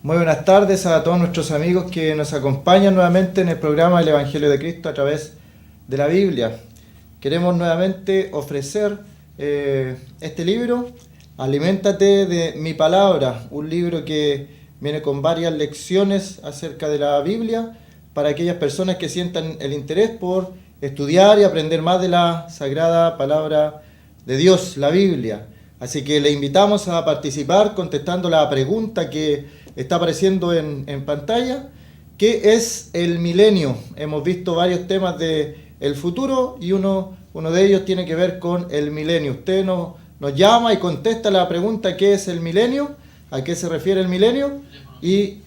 Muy buenas tardes a todos nuestros amigos que nos acompañan nuevamente en el programa El Evangelio de Cristo a través de la Biblia. Queremos nuevamente ofrecer este libro, Aliméntate de mi palabra, un libro que viene con varias lecciones acerca de la Biblia para aquellas personas que sientan el interés por estudiar y aprender más de la sagrada palabra de Dios, la Biblia. Así que le invitamos a participar contestando la pregunta que está apareciendo en pantalla. ¿Qué es el milenio? Hemos visto varios temas del futuro y uno de ellos tiene que ver con el milenio. Usted nos llama y contesta la pregunta ¿qué es el milenio? ¿A qué se refiere el milenio? Y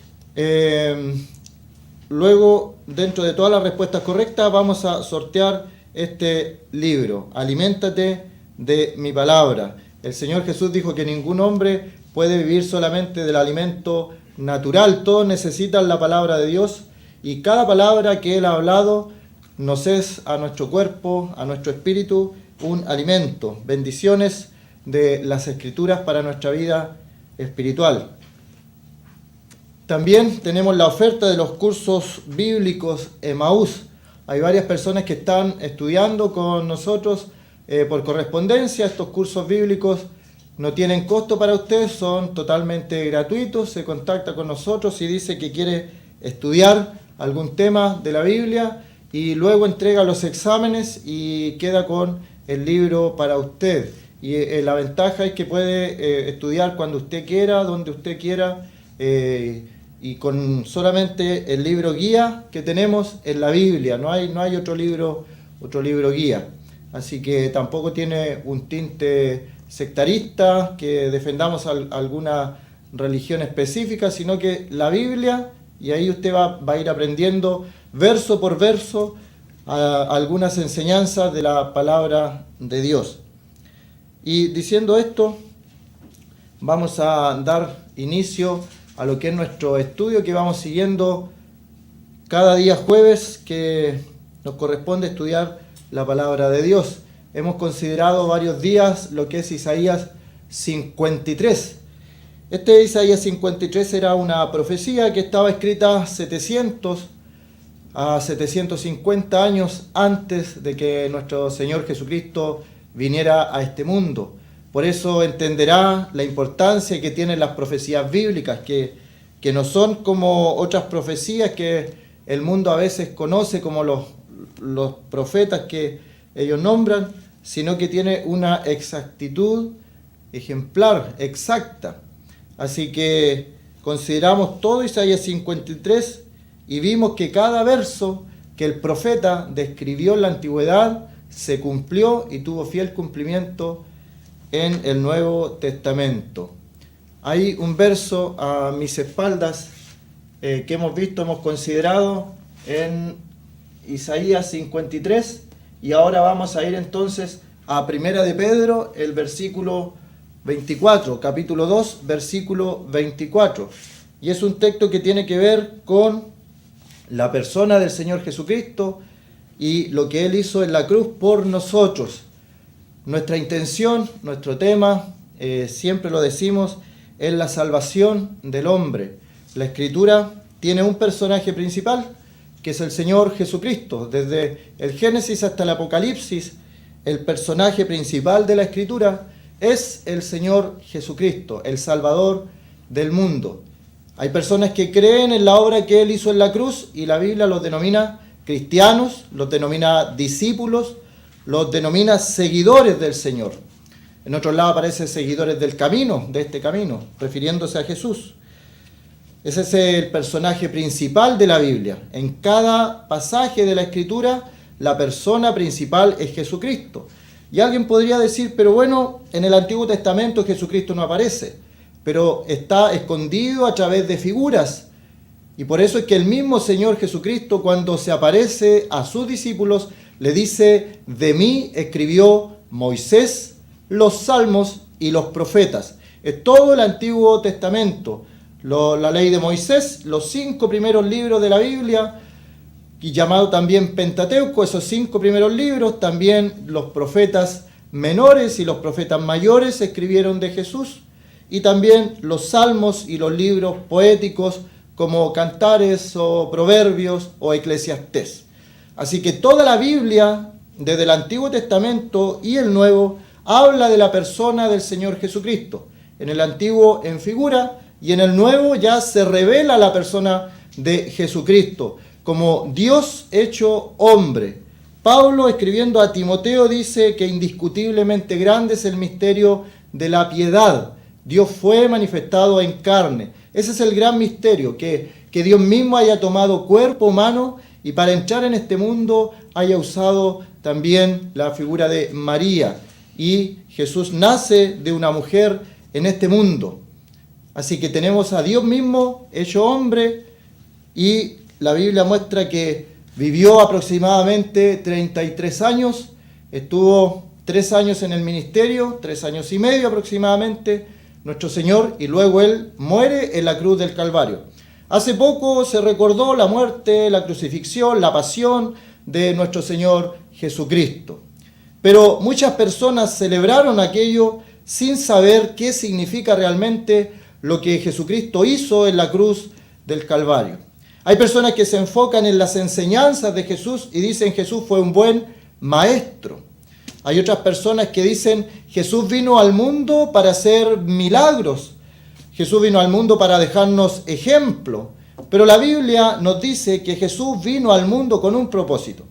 luego, dentro de todas las respuestas correctas, vamos a sortear este libro, Aliméntate de mi palabra. El Señor Jesús dijo que ningún hombre puede vivir solamente del alimento natural. Todos necesitan la palabra de Dios y cada palabra que Él ha hablado nos es a nuestro cuerpo, a nuestro espíritu, un alimento. Bendiciones de las Escrituras para nuestra vida espiritual. También tenemos la oferta de los cursos bíblicos Emaús. Hay varias personas que están estudiando con nosotros por correspondencia. Estos cursos bíblicos no tienen costo para usted, son totalmente gratuitos. Se contacta con nosotros y dice que quiere estudiar algún tema de la Biblia y luego entrega los exámenes y queda con el libro para usted. Y la ventaja es que puede estudiar cuando usted quiera, donde usted quiera, y con solamente el libro guía que tenemos en la Biblia. No hay otro libro guía. Así que tampoco tiene un tinte sectarista, que defendamos alguna religión específica, sino que la Biblia, y ahí usted va a ir aprendiendo verso por verso algunas enseñanzas de la palabra de Dios. Y diciendo esto, vamos a dar inicio a lo que es nuestro estudio que vamos siguiendo cada día jueves, que nos corresponde estudiar la palabra de Dios. Hemos considerado varios días lo que es Isaías 53. Este Isaías 53 era una profecía que estaba escrita 700 a 750 años antes de que nuestro Señor Jesucristo viniera a este mundo. Por eso entenderá la importancia que tienen las profecías bíblicas, que no son como otras profecías que el mundo a veces conoce como los profetas que ellos nombran, sino que tiene una exactitud ejemplar, exacta. Así que consideramos todo Isaías 53 y vimos que cada verso que el profeta describió en la antigüedad se cumplió y tuvo fiel cumplimiento en el Nuevo Testamento. Hay un verso a mis espaldas que hemos considerado en Isaías 53, y ahora vamos a ir entonces a Primera de Pedro, el versículo 24, capítulo 2, versículo 24. Y es un texto que tiene que ver con la persona del Señor Jesucristo y lo que Él hizo en la cruz por nosotros. Nuestra intención, nuestro tema, siempre lo decimos, es la salvación del hombre. La Escritura tiene un personaje principal, que es el Señor Jesucristo. Desde el Génesis hasta el Apocalipsis, el personaje principal de la Escritura es el Señor Jesucristo, el Salvador del mundo. Hay personas que creen en la obra que Él hizo en la cruz y la Biblia los denomina cristianos, los denomina discípulos, los denomina seguidores del Señor. En otro lado aparece seguidores del camino, de este camino, refiriéndose a Jesús. Ese es el personaje principal de la Biblia. En cada pasaje de la Escritura, la persona principal es Jesucristo. Y alguien podría decir, pero bueno, en el Antiguo Testamento Jesucristo no aparece, pero está escondido a través de figuras. Y por eso es que el mismo Señor Jesucristo, cuando se aparece a sus discípulos, le dice, de mí escribió Moisés, los Salmos y los profetas. Es todo el Antiguo Testamento. La ley de Moisés, los 5 primeros libros de la Biblia, y llamado también Pentateuco, esos 5 primeros libros, también los profetas menores y los profetas mayores escribieron de Jesús, y también los salmos y los libros poéticos como Cantares o Proverbios o Eclesiastés. Así que toda la Biblia, desde el Antiguo Testamento y el Nuevo, habla de la persona del Señor Jesucristo. En el Antiguo en figura y en el Nuevo ya se revela la persona de Jesucristo como Dios hecho hombre. Pablo, escribiendo a Timoteo, dice que indiscutiblemente grande es el misterio de la piedad. Dios fue manifestado en carne. Ese es el gran misterio, que Dios mismo haya tomado cuerpo humano y para entrar en este mundo haya usado también la figura de María. Y Jesús nace de una mujer en este mundo. Así que tenemos a Dios mismo hecho hombre y la Biblia muestra que vivió aproximadamente 33 años, estuvo 3 años en el ministerio, 3 años y medio aproximadamente, nuestro Señor, y luego Él muere en la cruz del Calvario. Hace poco se recordó la muerte, la crucifixión, la pasión de nuestro Señor Jesucristo. Pero muchas personas celebraron aquello sin saber qué significa realmente lo que Jesucristo hizo en la cruz del Calvario. Hay personas que se enfocan en las enseñanzas de Jesús y dicen Jesús fue un buen maestro. Hay otras personas que dicen Jesús vino al mundo para hacer milagros. Jesús vino al mundo para dejarnos ejemplo. Pero la Biblia nos dice que Jesús vino al mundo con un propósito.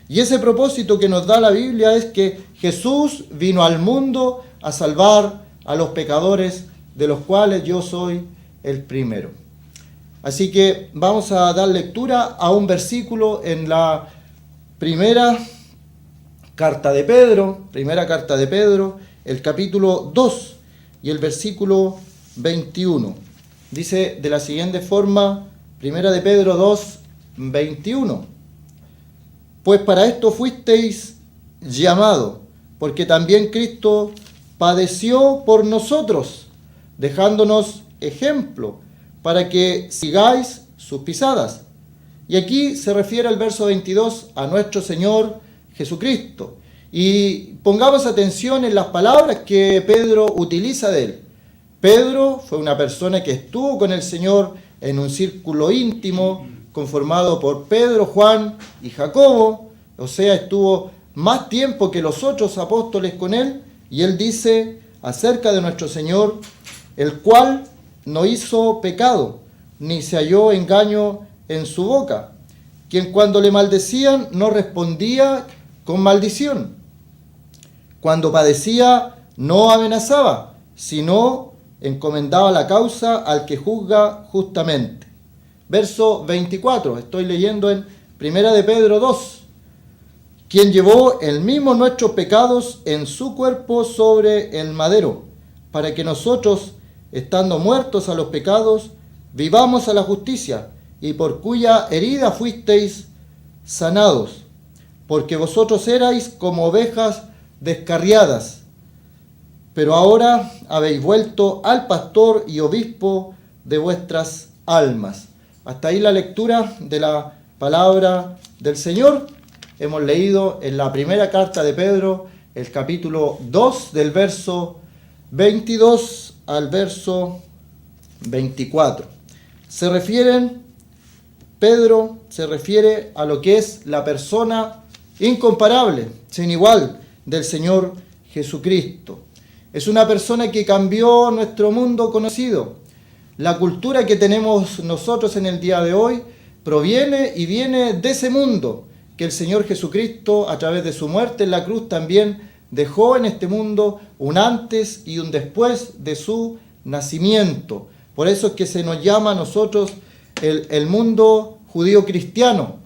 Y ese propósito que nos da la Biblia es que Jesús vino al mundo a salvar a los pecadores, de los cuales yo soy el primero. Así que vamos a dar lectura a un versículo en la primera carta de Pedro, el capítulo 2 y el versículo 21. Dice de la siguiente forma, primera de Pedro 2, 21. Pues para esto fuisteis llamados, porque también Cristo padeció por nosotros, dejándonos ejemplo, para que sigáis sus pisadas. Y aquí se refiere al verso 22 a nuestro Señor Jesucristo. Y pongamos atención en las palabras que Pedro utiliza de él. Pedro fue una persona que estuvo con el Señor en un círculo íntimo conformado por Pedro, Juan y Jacobo. O sea, estuvo más tiempo que los otros apóstoles con él. Y él dice acerca de nuestro Señor, el cual no hizo pecado, ni se halló engaño en su boca, quien cuando le maldecían no respondía con maldición. Cuando padecía no amenazaba, sino encomendaba la causa al que juzga justamente. Verso 24, estoy leyendo en Primera de Pedro 2. Quien llevó el mismo nuestros pecados en su cuerpo sobre el madero, para que nosotros, estando muertos a los pecados, vivamos a la justicia, y por cuya herida fuisteis sanados, porque vosotros erais como ovejas descarriadas, pero ahora habéis vuelto al pastor y obispo de vuestras almas. Hasta ahí la lectura de la palabra del Señor. Hemos leído en la primera carta de Pedro, el capítulo 2, del verso 22 al verso 24. Pedro se refiere a lo que es la persona incomparable, sin igual, del Señor Jesucristo. Es una persona que cambió nuestro mundo conocido. La cultura que tenemos nosotros en el día de hoy proviene y viene de ese mundo que el Señor Jesucristo, a través de su muerte en la cruz, también dejó en este mundo un antes y un después de su nacimiento. Por eso es que se nos llama a nosotros el mundo judío cristiano.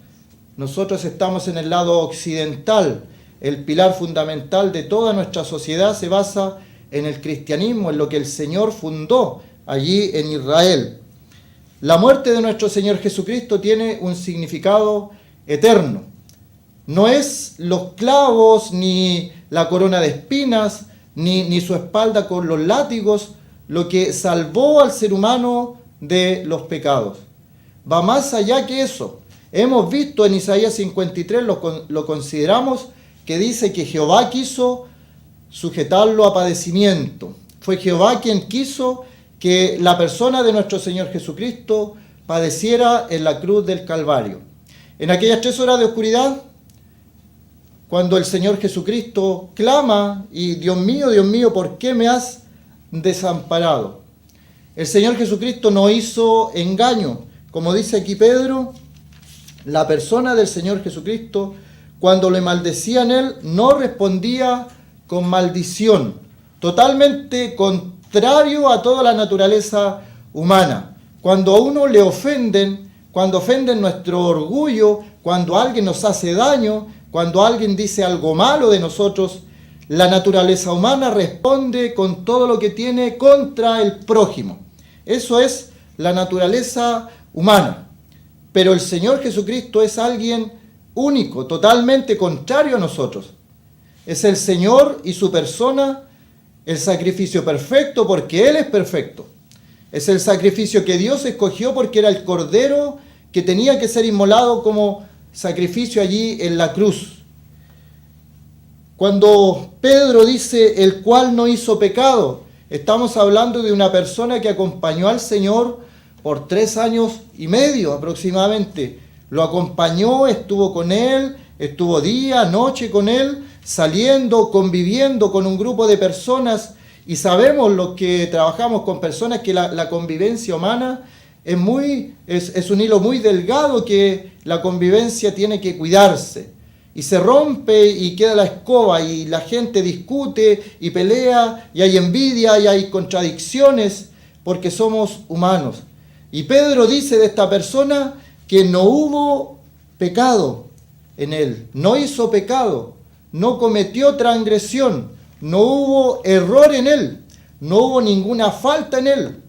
Nosotros estamos en el lado occidental. El pilar fundamental de toda nuestra sociedad se basa en el cristianismo, en lo que el Señor fundó allí en Israel. La muerte de nuestro Señor Jesucristo tiene un significado eterno. No es los clavos, ni la corona de espinas, ni su espalda con los látigos, lo que salvó al ser humano de los pecados. Va más allá que eso. Hemos visto en Isaías 53, lo consideramos, que dice que Jehová quiso sujetarlo a padecimiento. Fue Jehová quien quiso que la persona de nuestro Señor Jesucristo padeciera en la cruz del Calvario. En aquellas 3 horas de oscuridad, cuando el Señor Jesucristo clama y Dios mío, ¿por qué me has desamparado? El Señor Jesucristo no hizo engaño. Como dice aquí Pedro, la persona del Señor Jesucristo, cuando le maldecían él, no respondía con maldición, totalmente contrario a toda la naturaleza humana. Cuando a uno le ofenden, cuando ofenden nuestro orgullo, cuando alguien nos hace daño, cuando alguien dice algo malo de nosotros, la naturaleza humana responde con todo lo que tiene contra el prójimo. Eso es la naturaleza humana. Pero el Señor Jesucristo es alguien único, totalmente contrario a nosotros. Es el Señor y su persona, el sacrificio perfecto porque Él es perfecto. Es el sacrificio que Dios escogió porque era el cordero que tenía que ser inmolado como sacrificio allí en la cruz. Cuando Pedro dice el cual no hizo pecado, estamos hablando de una persona que acompañó al Señor por 3 años y medio aproximadamente. Lo acompañó, estuvo con Él, estuvo día, noche con Él, saliendo, conviviendo con un grupo de personas. Y sabemos los que trabajamos con personas que la convivencia humana es un hilo muy delgado, que la convivencia tiene que cuidarse. Y se rompe y queda la escoba y la gente discute y pelea y hay envidia y hay contradicciones porque somos humanos. Y Pedro dice de esta persona que no hubo pecado en él, no hizo pecado, no cometió transgresión, no hubo error en él, no hubo ninguna falta en él.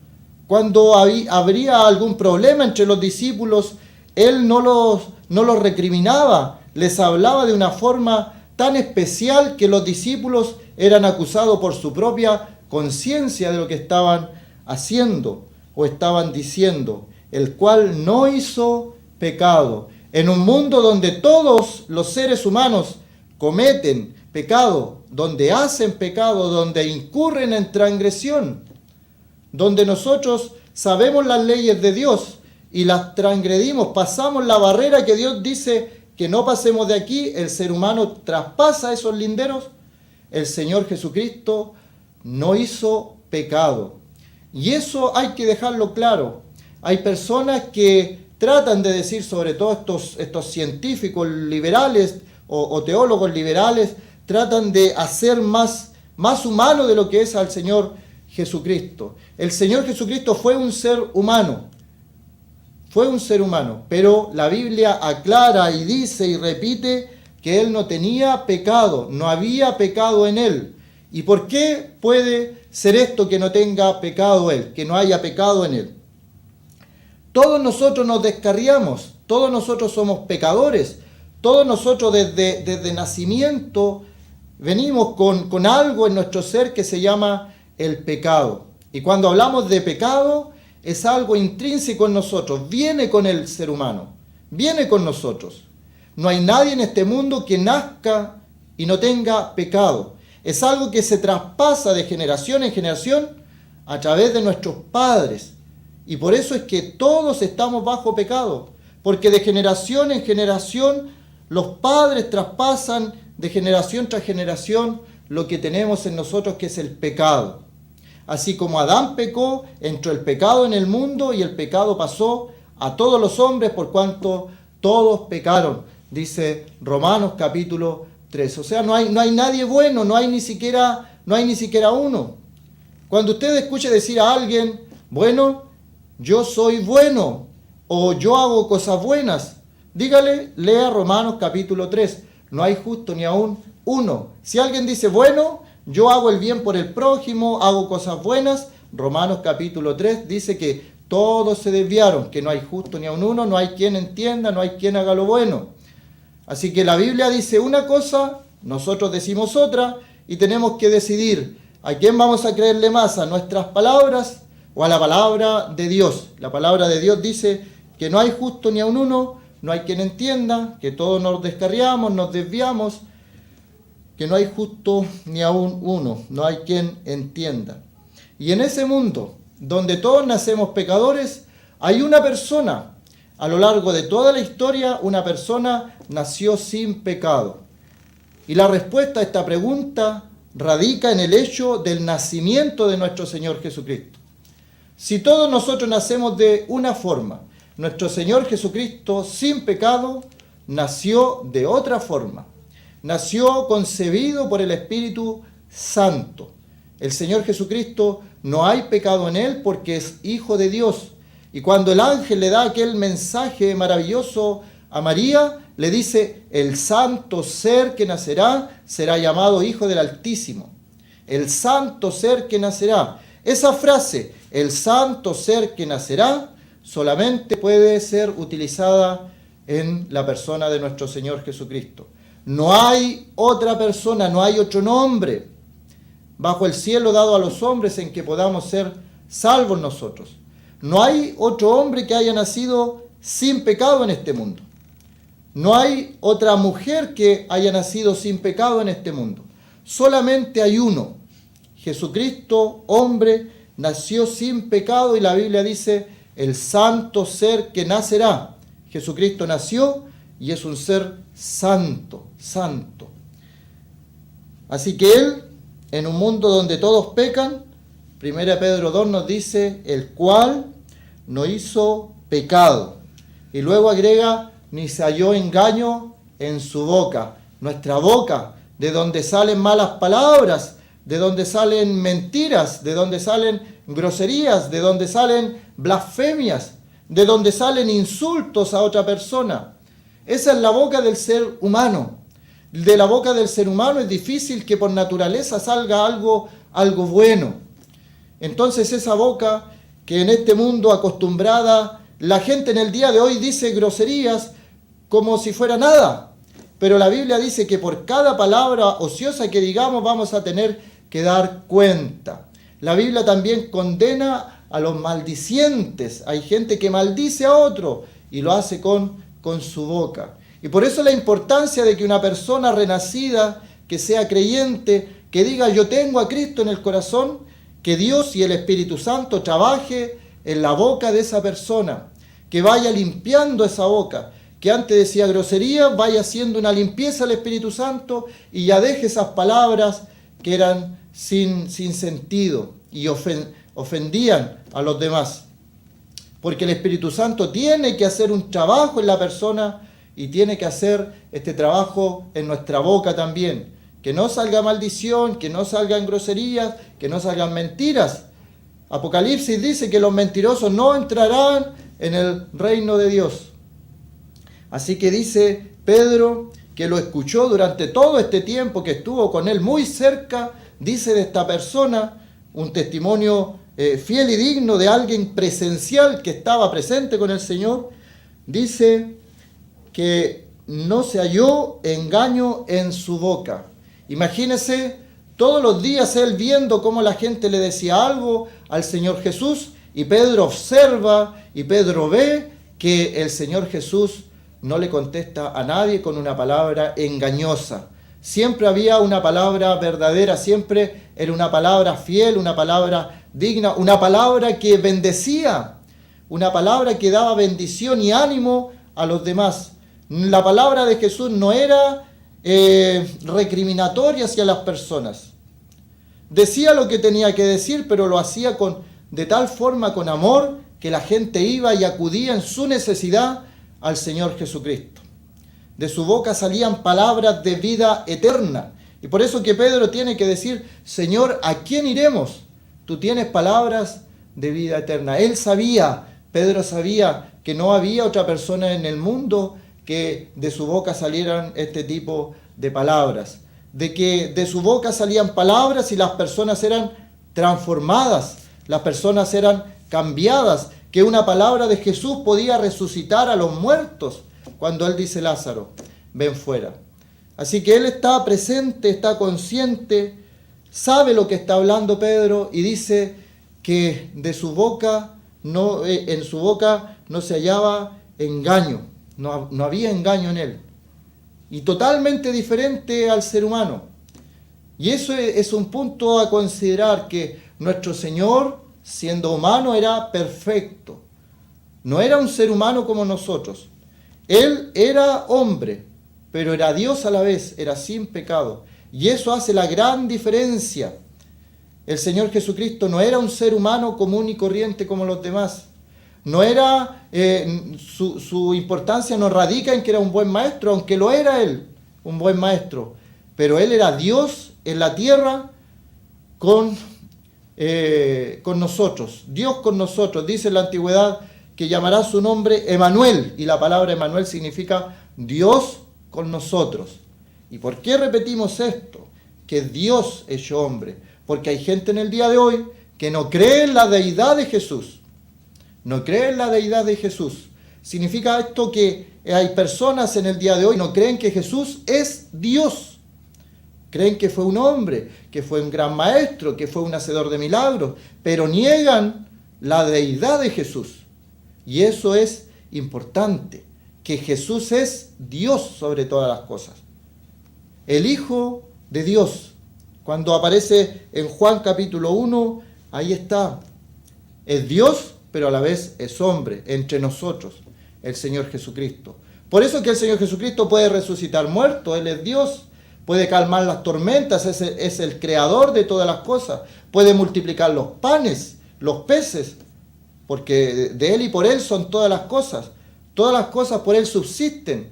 Cuando habría algún problema entre los discípulos, él no los recriminaba, les hablaba de una forma tan especial que los discípulos eran acusados por su propia conciencia de lo que estaban haciendo o estaban diciendo, el cual no hizo pecado. En un mundo donde todos los seres humanos cometen pecado, donde hacen pecado, donde incurren en transgresión, donde nosotros sabemos las leyes de Dios y las transgredimos, pasamos la barrera que Dios dice que no pasemos de aquí, el ser humano traspasa esos linderos. El Señor Jesucristo no hizo pecado. Y eso hay que dejarlo claro. Hay personas que tratan de decir, sobre todo estos científicos liberales o teólogos liberales, tratan de hacer más humano de lo que es al Señor Jesucristo. El Señor Jesucristo fue un ser humano. Fue un ser humano, pero la Biblia aclara y dice y repite que Él no tenía pecado, no había pecado en Él. ¿Y por qué puede ser esto que no tenga pecado Él, que no haya pecado en Él? Todos nosotros nos descarriamos, todos nosotros somos pecadores, todos nosotros desde nacimiento venimos con algo en nuestro ser que se llama el pecado. Y cuando hablamos de pecado, es algo intrínseco en nosotros, viene con el ser humano, viene con nosotros. No hay nadie en este mundo que nazca y no tenga pecado. Es algo que se traspasa de generación en generación a través de nuestros padres. Y por eso es que todos estamos bajo pecado, porque de generación en generación los padres traspasan de generación tras generación lo que tenemos en nosotros, que es el pecado. Así como Adán pecó, entró el pecado en el mundo y el pecado pasó a todos los hombres por cuanto todos pecaron, dice Romanos capítulo 3. O sea, no hay nadie bueno, no hay ni siquiera uno. Cuando usted escuche decir a alguien, bueno, yo soy bueno o yo hago cosas buenas, dígale, lea Romanos capítulo 3. No hay justo ni aún uno. Si alguien dice, bueno, yo hago el bien por el prójimo, hago cosas buenas, Romanos capítulo 3 dice que todos se desviaron, que no hay justo ni aun uno, no hay quien entienda, no hay quien haga lo bueno. Así que la Biblia dice una cosa, nosotros decimos otra, y tenemos que decidir a quién vamos a creerle más, a nuestras palabras o a la palabra de Dios. La palabra de Dios dice que no hay justo ni aun uno, no hay quien entienda, que todos nos descarriamos, nos desviamos, que no hay justo ni aún uno, no hay quien entienda. Y en ese mundo, donde todos nacemos pecadores, hay una persona, a lo largo de toda la historia, una persona nació sin pecado. Y la respuesta a esta pregunta radica en el hecho del nacimiento de nuestro Señor Jesucristo. Si todos nosotros nacemos de una forma, nuestro Señor Jesucristo sin pecado nació de otra forma. Nació concebido por el Espíritu Santo. El Señor Jesucristo, no hay pecado en él porque es Hijo de Dios. Y cuando el ángel le da aquel mensaje maravilloso a María, le dice: el santo ser que nacerá será llamado Hijo del Altísimo. El santo ser que nacerá. Esa frase, el santo ser que nacerá, solamente puede ser utilizada en la persona de nuestro Señor Jesucristo. No hay otra persona, no hay otro nombre bajo el cielo dado a los hombres en que podamos ser salvos nosotros. No hay otro hombre que haya nacido sin pecado en este mundo. No hay otra mujer que haya nacido sin pecado en este mundo. Solamente hay uno. Jesucristo, hombre, nació sin pecado y la Biblia dice: el santo ser que nacerá. Jesucristo nació y es un ser santo, santo. Así que Él, en un mundo donde todos pecan, 1 Pedro 2 nos dice: el cual no hizo pecado. Y luego agrega: ni se halló engaño en su boca. Nuestra boca, de donde salen malas palabras, de donde salen mentiras, de donde salen groserías, de donde salen blasfemias, de donde salen insultos a otra persona. Esa es la boca del ser humano. De la boca del ser humano es difícil que por naturaleza salga algo bueno. Entonces esa boca que en este mundo acostumbrada, la gente en el día de hoy dice groserías como si fuera nada. Pero la Biblia dice que por cada palabra ociosa que digamos vamos a tener que dar cuenta. La Biblia también condena a los maldicientes. Hay gente que maldice a otro y lo hace con su boca. Y por eso la importancia de que una persona renacida, que sea creyente, que diga: yo tengo a Cristo en el corazón, que Dios y el Espíritu Santo trabaje en la boca de esa persona, que vaya limpiando esa boca, que antes decía grosería, vaya haciendo una limpieza al Espíritu Santo y ya deje esas palabras que eran sin sentido y ofendían a los demás. Porque el Espíritu Santo tiene que hacer un trabajo en la persona y tiene que hacer este trabajo en nuestra boca también. Que no salga maldición, que no salgan groserías, que no salgan mentiras. Apocalipsis dice que los mentirosos no entrarán en el reino de Dios. Así que dice Pedro, que lo escuchó durante todo este tiempo, que estuvo con él muy cerca, dice de esta persona, un testimonio fiel y digno de alguien presencial que estaba presente con el Señor, dice que no se halló engaño en su boca. Imagínese todos los días él viendo cómo la gente le decía algo al Señor Jesús, y Pedro observa y Pedro ve que el Señor Jesús no le contesta a nadie con una palabra engañosa. Siempre había una palabra verdadera, siempre era una palabra fiel, una palabra digna, una palabra que bendecía, una palabra que daba bendición y ánimo a los demás. La palabra de Jesús no era recriminatoria hacia las personas. Decía lo que tenía que decir, pero lo hacía de tal forma, con amor, que la gente iba y acudía en su necesidad al Señor Jesucristo. De su boca salían palabras de vida eterna. Y por eso que Pedro tiene que decir: Señor, ¿a quién iremos? Tú tienes palabras de vida eterna. Pedro sabía que no había otra persona en el mundo que de su boca salieran este tipo de palabras. De que de su boca salían palabras y las personas eran transformadas, las personas eran cambiadas, que una palabra de Jesús podía resucitar a los muertos cuando él dice: Lázaro, ven fuera. Así que él está presente, está consciente, sabe lo que está hablando Pedro, y dice que en su boca no se hallaba engaño, no había engaño en él. Y totalmente diferente al ser humano. Y eso es un punto a considerar, que Nuestro Señor, siendo humano, era perfecto. No era un ser humano como nosotros. Él era hombre, pero era Dios a la vez, era sin pecado. Y eso hace la gran diferencia. El Señor Jesucristo no era un ser humano común y corriente como los demás. No era, su importancia no radica en que era un buen maestro, aunque lo era él, un buen maestro. Pero él era Dios en la tierra con nosotros. Dios con nosotros. Dice en la antigüedad que llamará su nombre Emanuel. Y la palabra Emanuel significa Dios con nosotros. ¿Y por qué repetimos esto? Que Dios hecho hombre. Porque hay gente en el día de hoy que no cree en la deidad de Jesús. No cree en la deidad de Jesús. Significa esto que hay personas en el día de hoy que no creen que Jesús es Dios. Creen que fue un hombre, que fue un gran maestro, que fue un hacedor de milagros, pero niegan la deidad de Jesús. Y eso es importante, que Jesús es Dios sobre todas las cosas. El Hijo de Dios. Cuando aparece en Juan capítulo 1, ahí está. Es Dios, pero a la vez es hombre, entre nosotros, el Señor Jesucristo. Por eso que el Señor Jesucristo puede resucitar muertos, Él es Dios, puede calmar las tormentas, es el creador de todas las cosas, puede multiplicar los panes, los peces, porque de Él y por Él son todas las cosas por Él subsisten.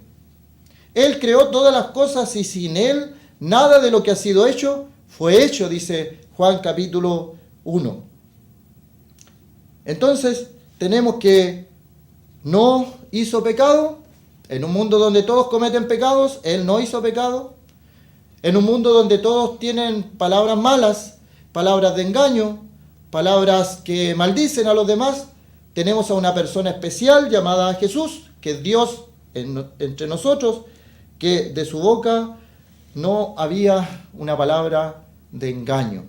Él creó todas las cosas y sin Él nada de lo que ha sido hecho fue hecho, dice Juan capítulo 1. Entonces, tenemos que no hizo pecado. En un mundo donde todos cometen pecados, Él no hizo pecado. En un mundo donde todos tienen palabras malas, palabras de engaño, palabras que maldicen a los demás, tenemos a una persona especial llamada Jesús, que es Dios entre nosotros, que de su boca no había una palabra de engaño.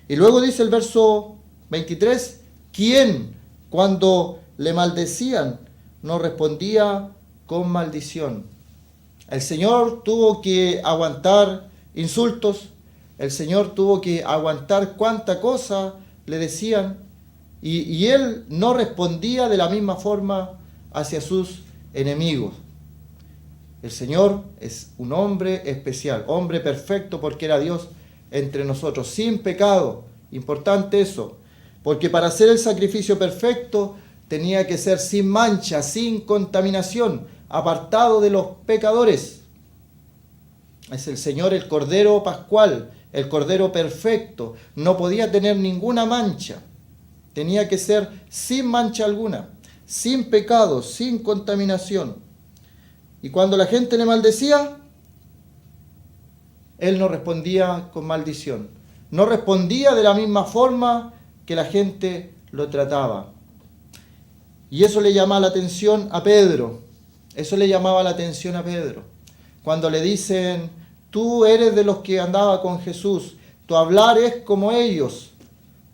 Y luego dice el verso 23, ¿quién cuando le maldecían no respondía con maldición? El Señor tuvo que aguantar insultos, el Señor tuvo que aguantar cuánta cosa le decían, y Él no respondía de la misma forma hacia sus enemigos. El Señor es un hombre especial, hombre perfecto porque era Dios entre nosotros, sin pecado. Importante eso, porque para hacer el sacrificio perfecto tenía que ser sin mancha, sin contaminación, apartado de los pecadores. Es el Señor, el Cordero Pascual, el Cordero perfecto. No podía tener ninguna mancha. Tenía que ser sin mancha alguna, sin pecado, sin contaminación. Y cuando la gente le maldecía, Él no respondía con maldición. No respondía de la misma forma que la gente lo trataba. Y eso le llamaba la atención a Pedro. Eso le llamaba la atención a Pedro. Cuando le dicen, tú eres de los que andaba con Jesús, tu hablar es como ellos,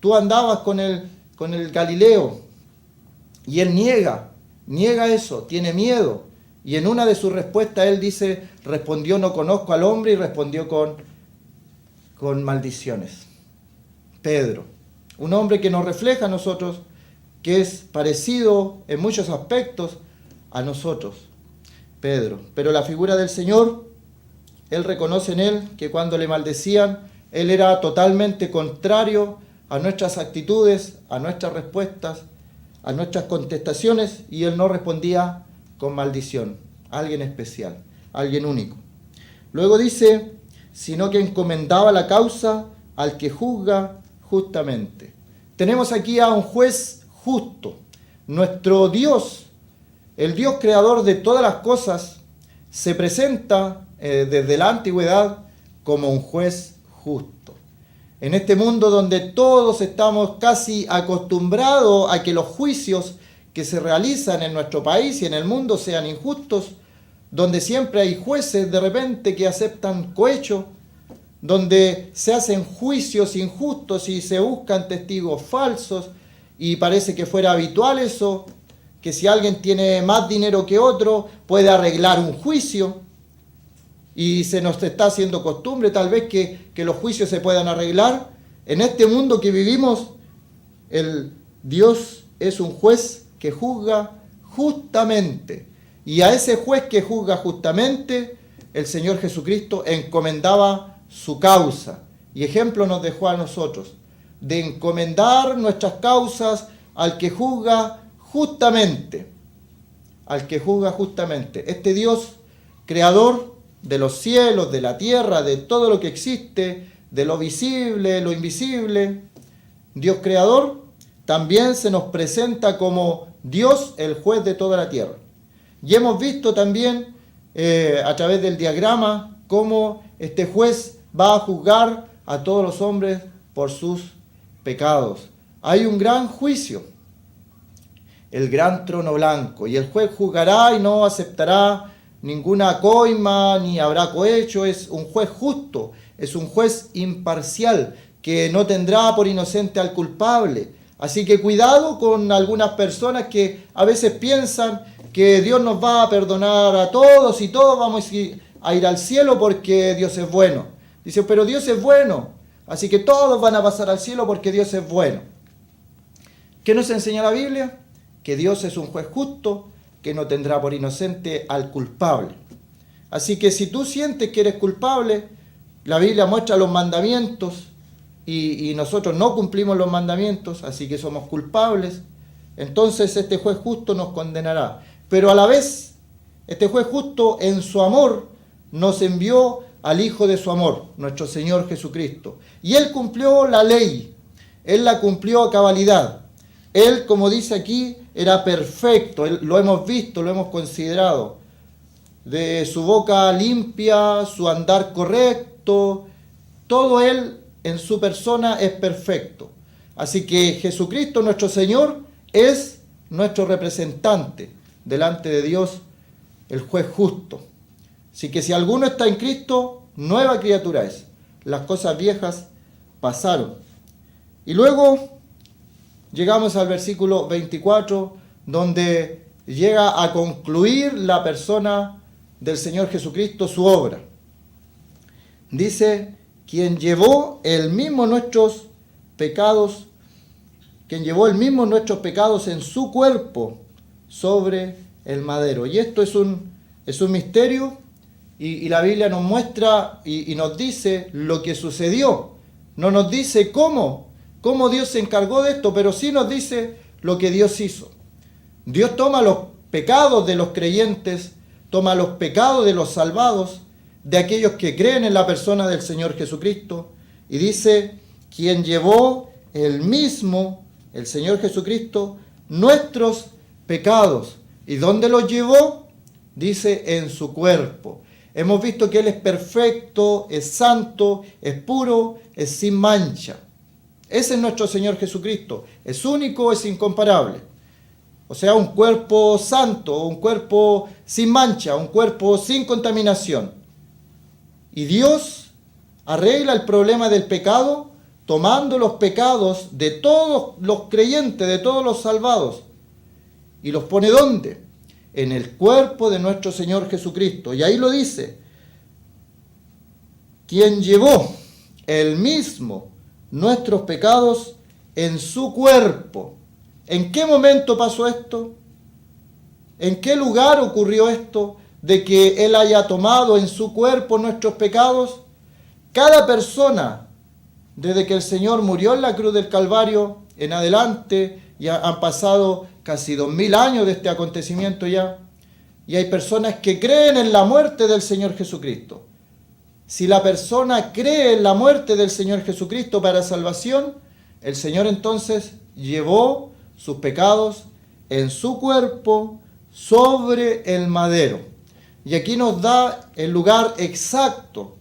tú andabas con el Galileo. Y él niega eso, tiene miedo. Y en una de sus respuestas él dice, respondió, no conozco al hombre, y respondió con maldiciones. Pedro, un hombre que nos refleja a nosotros, que es parecido en muchos aspectos a nosotros, Pedro. Pero la figura del Señor, Él reconoce en Él que cuando le maldecían, Él era totalmente contrario a nuestras actitudes, a nuestras respuestas, a nuestras contestaciones, y Él no respondía con maldición. Alguien especial, alguien único. Luego dice, sino que encomendaba la causa al que juzga justamente. Tenemos aquí a un juez justo. Nuestro Dios, el Dios creador de todas las cosas, se presenta desde la antigüedad como un juez justo. En este mundo donde todos estamos casi acostumbrados a que los juicios que se realizan en nuestro país y en el mundo sean injustos, donde siempre hay jueces de repente que aceptan cohecho, donde se hacen juicios injustos y se buscan testigos falsos, y parece que fuera habitual eso, que si alguien tiene más dinero que otro puede arreglar un juicio, y se nos está haciendo costumbre tal vez que los juicios se puedan arreglar, En este mundo que vivimos, el Dios es un juez que juzga justamente. Y a ese juez que juzga justamente, el Señor Jesucristo encomendaba su causa. Y ejemplo nos dejó a nosotros, de encomendar nuestras causas al que juzga justamente. Al que juzga justamente. Este Dios, creador de los cielos, de la tierra, de todo lo que existe, de lo visible, lo invisible, Dios creador, también se nos presenta como Dios, el juez de toda la tierra. Y hemos visto también a través del diagrama cómo este juez va a juzgar a todos los hombres por sus pecados. Hay un gran juicio, el gran trono blanco, y el juez juzgará y no aceptará ninguna coima, ni habrá cohecho. Es un juez justo, es un juez imparcial, que no tendrá por inocente al culpable. Así que cuidado con algunas personas que a veces piensan que Dios nos va a perdonar a todos y todos vamos a ir al cielo porque Dios es bueno. Dice, pero Dios es bueno, así que todos van a pasar al cielo porque Dios es bueno. ¿Qué nos enseña la Biblia? Que Dios es un juez justo, que no tendrá por inocente al culpable. Así que si tú sientes que eres culpable, la Biblia muestra los mandamientos y nosotros no cumplimos los mandamientos, así que somos culpables, entonces este juez justo nos condenará. Pero a la vez, este juez justo en su amor nos envió al Hijo de su amor, nuestro Señor Jesucristo. Y Él cumplió la ley, Él la cumplió a cabalidad. Él, como dice aquí, era perfecto, lo hemos visto, lo hemos considerado. De su boca limpia, su andar correcto, todo Él en su persona es perfecto. Así que Jesucristo, nuestro Señor, es nuestro representante delante de Dios, el juez justo. Así que si alguno está en Cristo, nueva criatura es. Las cosas viejas pasaron. Y luego llegamos al versículo 24, donde llega a concluir la persona del Señor Jesucristo su obra. Dice, quien llevó el mismo nuestros pecados, en su cuerpo sobre el madero. Y esto es un misterio, y la Biblia nos muestra y nos dice lo que sucedió. No nos dice cómo Dios se encargó de esto, pero sí nos dice lo que Dios hizo. Dios toma los pecados de los creyentes, toma los pecados de los salvados, de aquellos que creen en la persona del Señor Jesucristo, y dice, quien llevó el Señor Jesucristo, nuestros pecados. ¿Y dónde los llevó? Dice, en su cuerpo. Hemos visto que Él es perfecto, es santo, es puro, es sin mancha. Ese es nuestro Señor Jesucristo. Es único, es incomparable. O sea, un cuerpo santo, un cuerpo sin mancha, un cuerpo sin contaminación. Y Dios arregla el problema del pecado tomando los pecados de todos los creyentes, de todos los salvados. ¿Y los pone dónde? En el cuerpo de nuestro Señor Jesucristo. Y ahí lo dice, quien llevó el mismo nuestros pecados en su cuerpo. ¿En qué momento pasó esto? ¿En qué lugar ocurrió esto de que Él haya tomado en su cuerpo nuestros pecados? Cada persona, desde que el Señor murió en la cruz del Calvario en adelante, ya han pasado casi 2000 años de este acontecimiento ya, y hay personas que creen en la muerte del Señor Jesucristo. Si la persona cree en la muerte del Señor Jesucristo para salvación, el Señor entonces llevó sus pecados en su cuerpo sobre el madero. Y aquí nos da el lugar exacto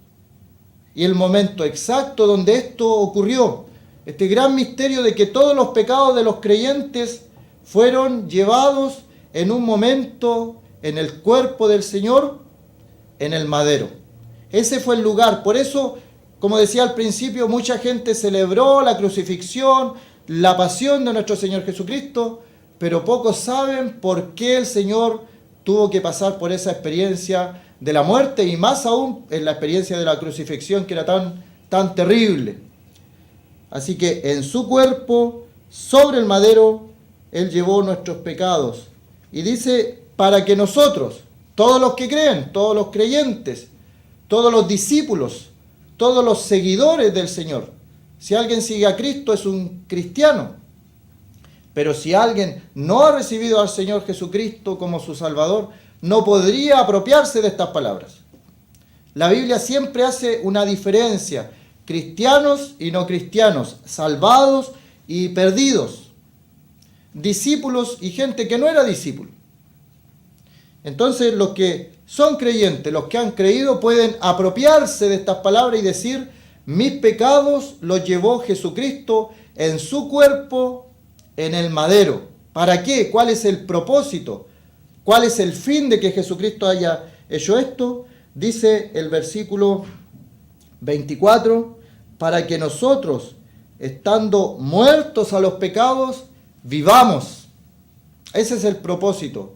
y el momento exacto donde esto ocurrió. Este gran misterio de que todos los pecados de los creyentes fueron llevados en un momento en el cuerpo del Señor, en el madero. Ese fue el lugar. Por eso, como decía al principio, mucha gente celebró la crucifixión, la pasión de nuestro Señor Jesucristo, pero pocos saben por qué el Señor tuvo que pasar por esa experiencia de la muerte y más aún en la experiencia de la crucifixión, que era tan terrible. Así que en su cuerpo, sobre el madero, Él llevó nuestros pecados. Y dice, para que nosotros, todos los que creen, todos los creyentes, todos los discípulos, todos los seguidores del Señor, si alguien sigue a Cristo es un cristiano. Pero si alguien no ha recibido al Señor Jesucristo como su Salvador, no podría apropiarse de estas palabras. La Biblia siempre hace una diferencia, cristianos y no cristianos, salvados y perdidos, discípulos y gente que no era discípulo. Entonces los que son creyentes, los que han creído, pueden apropiarse de estas palabras y decir, mis pecados los llevó Jesucristo en su cuerpo en el madero. ¿Para qué? ¿Cuál es el propósito? ¿Cuál es el fin de que Jesucristo haya hecho esto? Dice el versículo 24, para que nosotros, estando muertos a los pecados, vivamos. Ese es el propósito.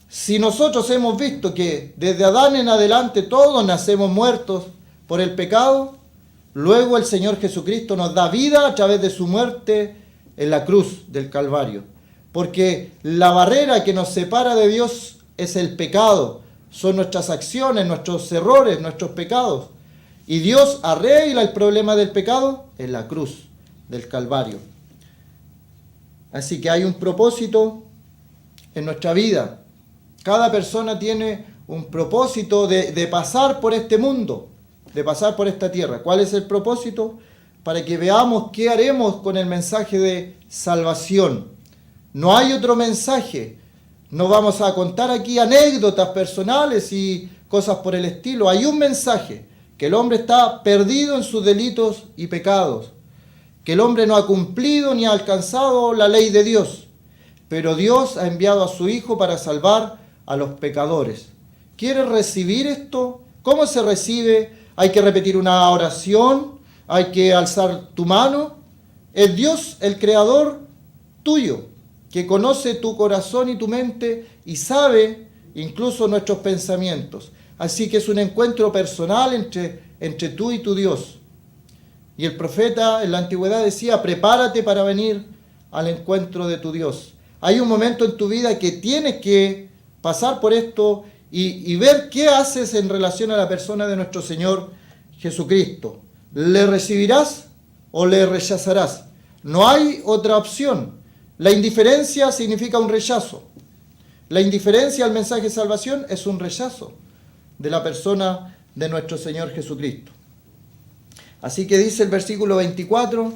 Si nosotros hemos visto que desde Adán en adelante todos nacemos muertos por el pecado, luego el Señor Jesucristo nos da vida a través de su muerte en la cruz del Calvario. Porque la barrera que nos separa de Dios es el pecado, son nuestras acciones, nuestros errores, nuestros pecados. Y Dios arregla el problema del pecado en la cruz del Calvario. Así que hay un propósito en nuestra vida. Cada persona tiene un propósito de pasar por este mundo, de pasar por esta tierra. ¿Cuál es el propósito? Para que veamos qué haremos con el mensaje de salvación. No hay otro mensaje. No vamos a contar aquí anécdotas personales y cosas por el estilo. Hay un mensaje, que el hombre está perdido en sus delitos y pecados, que el hombre no ha cumplido ni ha alcanzado la ley de Dios, pero Dios ha enviado a su Hijo para salvar a los pecadores. ¿Quieres recibir esto? ¿Cómo se recibe? ¿Hay que repetir una oración? ¿Hay que alzar tu mano? Es Dios el creador tuyo, que conoce tu corazón y tu mente y sabe incluso nuestros pensamientos. Así que es un encuentro personal entre tú y tu Dios. Y el profeta en la antigüedad decía, prepárate para venir al encuentro de tu Dios. Hay un momento en tu vida que tienes que pasar por esto y ver qué haces en relación a la persona de nuestro Señor Jesucristo. ¿Le recibirás o le rechazarás? No hay otra opción. La indiferencia significa un rechazo. La indiferencia al mensaje de salvación es un rechazo de la persona de nuestro Señor Jesucristo. Así que dice el versículo 24,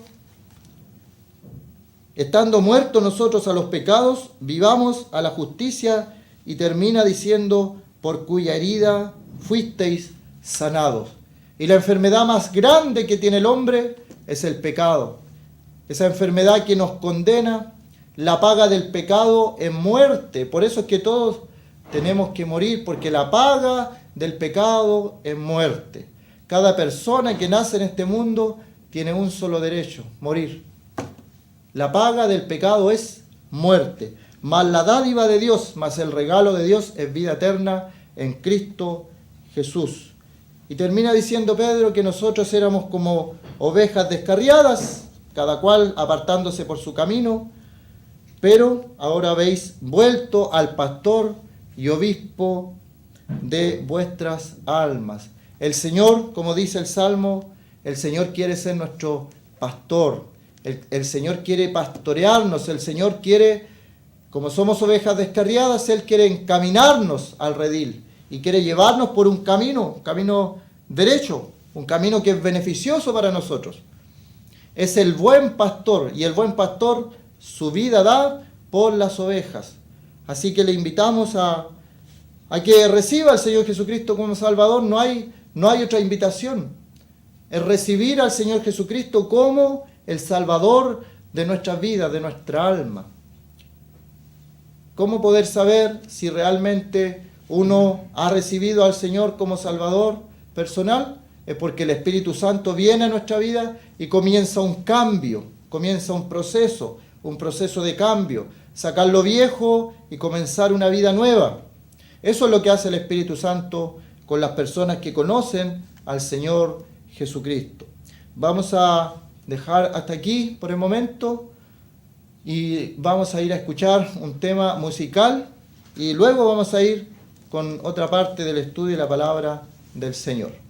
estando muertos nosotros a los pecados, vivamos a la justicia, y termina diciendo, por cuya herida fuisteis sanados. Y la enfermedad más grande que tiene el hombre es el pecado. Esa enfermedad que nos condena, la paga del pecado es muerte. Por eso es que todos tenemos que morir, porque la paga del pecado es muerte. Cada persona que nace en este mundo tiene un solo derecho, morir. La paga del pecado es muerte. Mas la dádiva de Dios, más el regalo de Dios es vida eterna en Cristo Jesús. Y termina diciendo Pedro que nosotros éramos como ovejas descarriadas, cada cual apartándose por su camino, pero ahora habéis vuelto al pastor y obispo de vuestras almas. El Señor, como dice el Salmo, el Señor quiere ser nuestro pastor. El Señor quiere pastorearnos, el Señor quiere, como somos ovejas descarriadas, Él quiere encaminarnos al redil y quiere llevarnos por un camino derecho, un camino que es beneficioso para nosotros. Es el buen pastor, y el buen pastor su vida da por las ovejas. Así que le invitamos a que reciba al Señor Jesucristo como Salvador. No hay otra invitación. Es recibir al Señor Jesucristo como el Salvador de nuestras vidas, de nuestra alma. ¿Cómo poder saber si realmente uno ha recibido al Señor como Salvador personal? Es porque el Espíritu Santo viene a nuestra vida y comienza un cambio, comienza un proceso de cambio, sacar lo viejo y comenzar una vida nueva. Eso es lo que hace el Espíritu Santo con las personas que conocen al Señor Jesucristo. Vamos a dejar hasta aquí por el momento y vamos a ir a escuchar un tema musical y luego vamos a ir con otra parte del estudio de la palabra del Señor.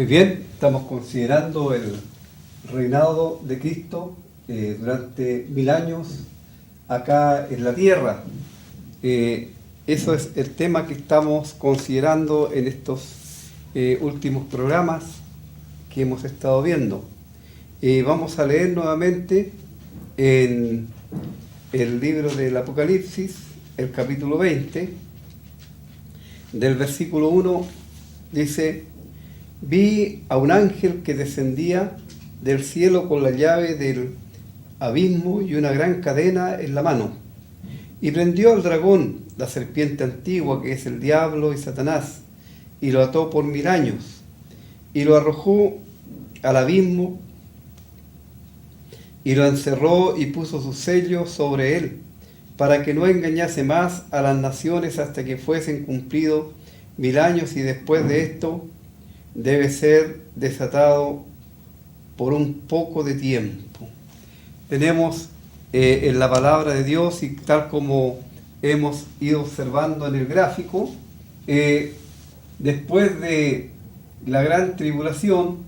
Muy bien, estamos considerando el reinado de Cristo durante 1000 años acá en la tierra. Eso es el tema que estamos considerando en estos últimos programas que hemos estado viendo. Vamos a leer nuevamente en el libro del Apocalipsis, el capítulo 20, del versículo 1, dice: vi a un ángel que descendía del cielo con la llave del abismo y una gran cadena en la mano, y prendió al dragón, la serpiente antigua, que es el diablo y Satanás, y lo ató por 1000 años, y lo arrojó al abismo, y lo encerró y puso su sello sobre él, para que no engañase más a las naciones hasta que fuesen cumplidos 1000 años, y después de esto debe ser desatado por un poco de tiempo. Tenemos en la palabra de Dios, y tal como hemos ido observando en el gráfico, después de la gran tribulación,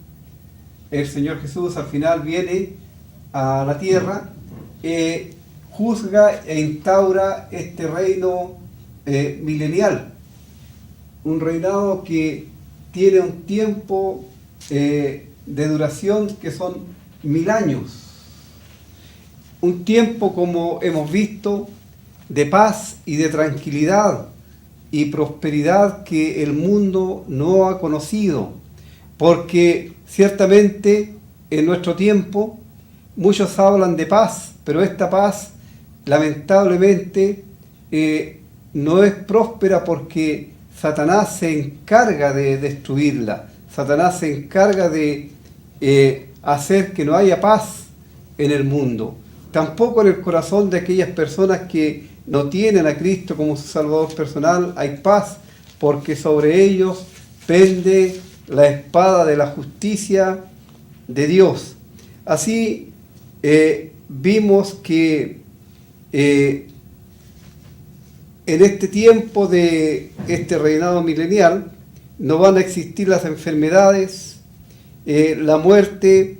el Señor Jesús al final viene a la tierra, juzga e instaura este reino milenial, un reinado que tiene un tiempo de duración que son 1000 años. Un tiempo, como hemos visto, de paz y de tranquilidad y prosperidad que el mundo no ha conocido, porque ciertamente en nuestro tiempo muchos hablan de paz, pero esta paz lamentablemente no es próspera, porque Satanás se encarga de destruirla. Satanás se encarga de hacer que no haya paz en el mundo. Tampoco en el corazón de aquellas personas que no tienen a Cristo como su Salvador personal hay paz, porque sobre ellos pende la espada de la justicia de Dios. Así vimos que en este tiempo de este reinado milenial no van a existir las enfermedades, la muerte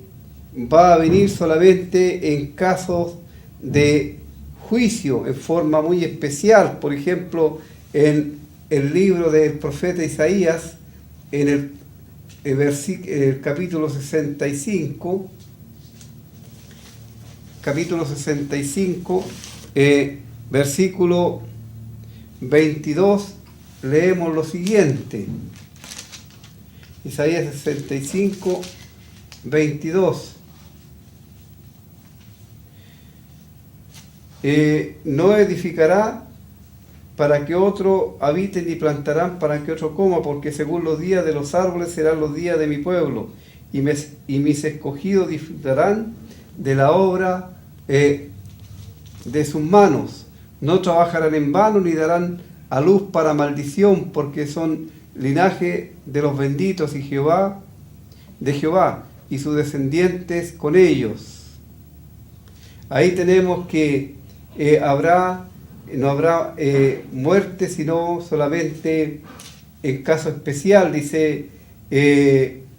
va a venir solamente en casos de juicio en forma muy especial. Por ejemplo, en el libro del profeta Isaías, en el capítulo 65, versículo 22, leemos lo siguiente. Isaías 65, 22. No edificará para que otro habite, ni plantarán para que otro coma, porque según los días de los árboles serán los días de mi pueblo, y mis escogidos disfrutarán de la obra de sus manos. No trabajarán en vano, ni darán a luz para maldición, porque son linaje de los benditos de Jehová, y sus descendientes con ellos. Ahí tenemos que no habrá muerte, sino solamente en caso especial. Dice,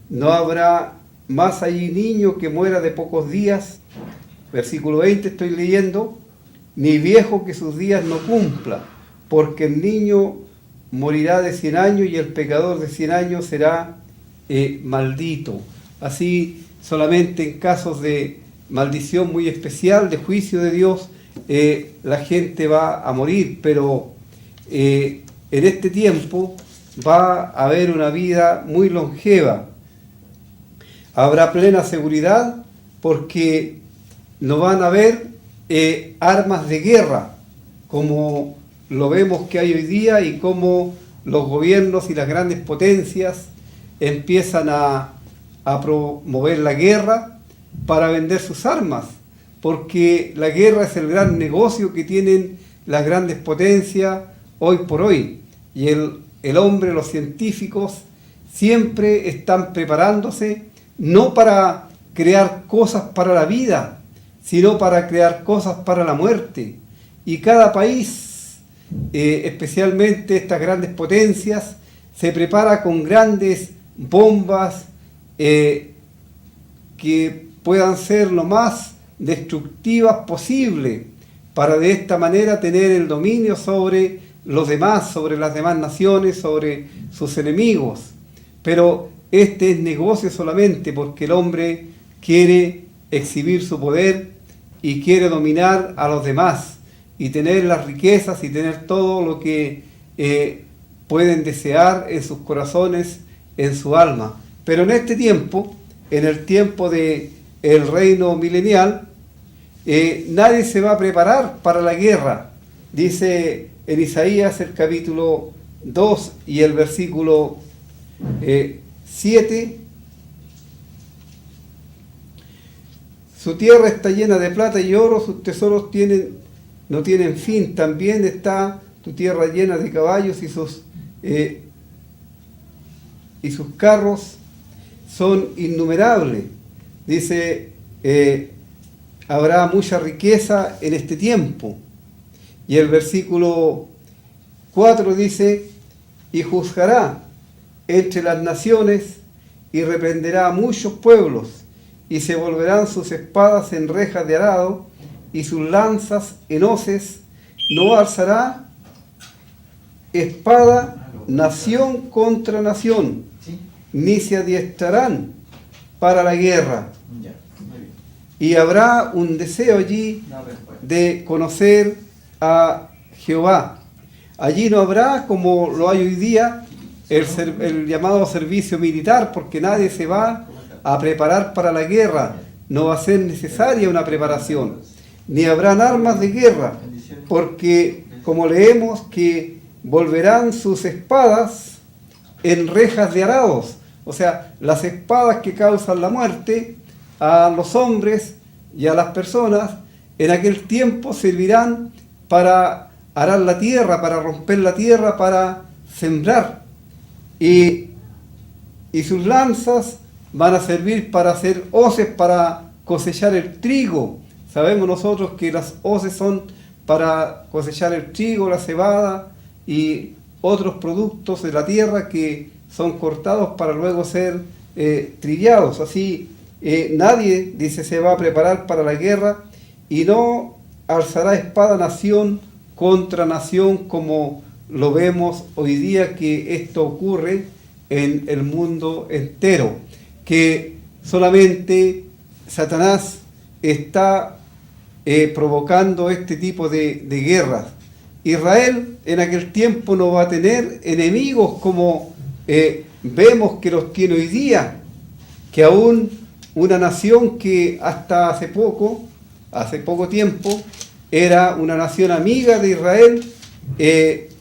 no habrá más allí niño que muera de pocos días, versículo 20 estoy leyendo, ni viejo que sus días no cumpla, porque el niño morirá de 100 años y el pecador de 100 años será maldito. Así, solamente en casos de maldición muy especial, de juicio de Dios, la gente va a morir, pero en este tiempo va a haber una vida muy longeva. Habrá plena seguridad, porque no van a haber armas de guerra, como lo vemos que hay hoy día, y como los gobiernos y las grandes potencias empiezan a promover la guerra para vender sus armas, porque la guerra es el gran negocio que tienen las grandes potencias hoy por hoy, y el hombre, los científicos, siempre están preparándose no para crear cosas para la vida, sino para crear cosas para la muerte. Y cada país, especialmente estas grandes potencias, se prepara con grandes bombas que puedan ser lo más destructivas posible, para de esta manera tener el dominio sobre los demás, sobre las demás naciones, sobre sus enemigos. Pero este es negocio solamente porque el hombre quiere exhibir su poder y quiere dominar a los demás y tener las riquezas y tener todo lo que pueden desear en sus corazones, en su alma. Pero en este tiempo, en el tiempo del reino milenial, nadie se va a preparar para la guerra. Dice en Isaías el capítulo 2 y el versículo 7, su tierra está llena de plata y oro, sus tesoros no tienen fin. También está tu tierra llena de caballos y sus carros son innumerables. Dice, habrá mucha riqueza en este tiempo. Y el versículo 4 dice, y juzgará entre las naciones y reprenderá a muchos pueblos, y se volverán sus espadas en rejas de arado y sus lanzas en hoces. No alzará espada nación contra nación, ni se adiestrarán para la guerra. Y habrá un deseo allí de conocer a Jehová. Allí no habrá, como lo hay hoy día, el llamado servicio militar, porque nadie se va a preparar para la guerra. No va a ser necesaria una preparación. Ni habrán armas de guerra, porque como leemos que volverán sus espadas en rejas de arados. O sea, las espadas que causan la muerte a los hombres y a las personas, en aquel tiempo servirán para arar la tierra, para romper la tierra, para sembrar. Y sus lanzas van a servir para hacer hoces, para cosechar el trigo. Sabemos nosotros que las hoces son para cosechar el trigo, la cebada y otros productos de la tierra que son cortados para luego ser trillados. Así nadie, dice, se va a preparar para la guerra y no alzará espada nación contra nación, como lo vemos hoy día que esto ocurre en el mundo entero, que solamente Satanás está provocando este tipo de guerras. Israel en aquel tiempo no va a tener enemigos como vemos que los tiene hoy día, que aún una nación que hasta hace poco tiempo, era una nación amiga de Israel.